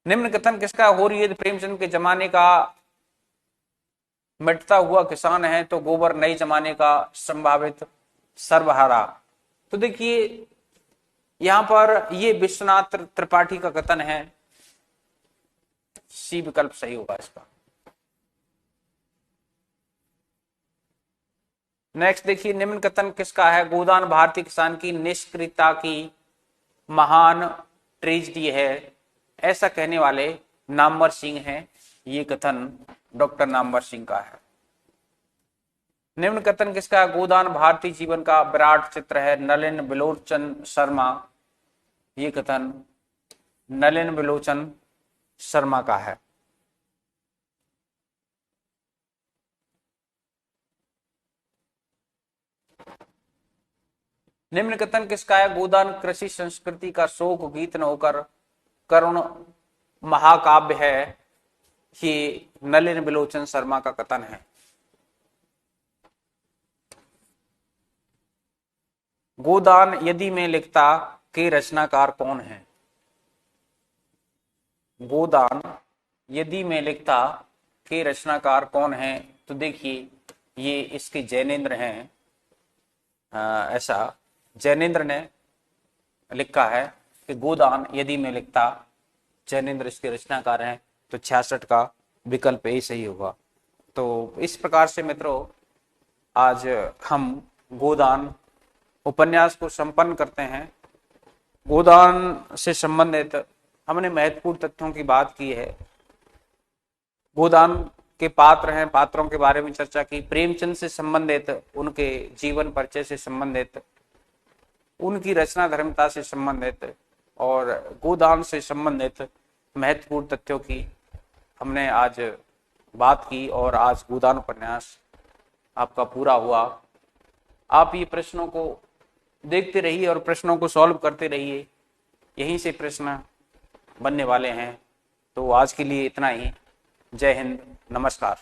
निम्न कथन किसका? होरी यदि प्रेमचंद के जमाने का मिटता हुआ किसान है तो गोबर नए जमाने का संभावित सर्वहारा। तो देखिए यहां पर ये विश्वनाथ त्रिपाठी का कथन है। सी विकल्प सही होगा इसका। नेक्स्ट देखिए निम्न कथन किसका है? गोदान भारतीय किसान की निष्क्रियता की महान ट्रेजेडी है, ऐसा कहने वाले नामवर सिंह हैं। ये कथन डॉक्टर नामवर सिंह का है। निम्न कथन किसका? गोदान भारतीय जीवन का विराट चित्र है, नलिन बिलोचन शर्मा। ये कथन नलिन बिलोचन शर्मा का है। निम्न कथन किसका है? गोदान कृषि संस्कृति का शोक गीत न होकर करुण महाकाव्य है। ये नलिन बिलोचन शर्मा का कथन है। गोदान यदि में लिखता के रचनाकार कौन है? गोदान यदि में लिखता के रचनाकार कौन है? तो देखिए ये इसके जैनेन्द्र हैं। ऐसा जैनेन्द्र ने लिखा है कि गोदान यदि में लिखता, जैनेन्द्र इसके रचनाकार हैं। तो 66 का विकल्प ए सही होगा। तो इस प्रकार से मित्रों आज हम गोदान उपन्यास को संपन्न करते हैं। गोदान से संबंधित हमने महत्वपूर्ण तथ्यों की बात की है। गोदान के पात्र हैं, पात्रों के बारे में चर्चा की, प्रेमचंद से संबंधित उनके जीवन परिचय से संबंधित, उनकी रचना धर्मता से संबंधित और गोदान से संबंधित महत्वपूर्ण तथ्यों की हमने आज बात की। और आज गोदान उपन्यास आपका पूरा हुआ। आप ये प्रश्नों को देखते रहिए और प्रश्नों को सॉल्व करते रहिए, यहीं से प्रश्न बनने वाले हैं। तो आज के लिए इतना ही। जय हिंद, नमस्कार।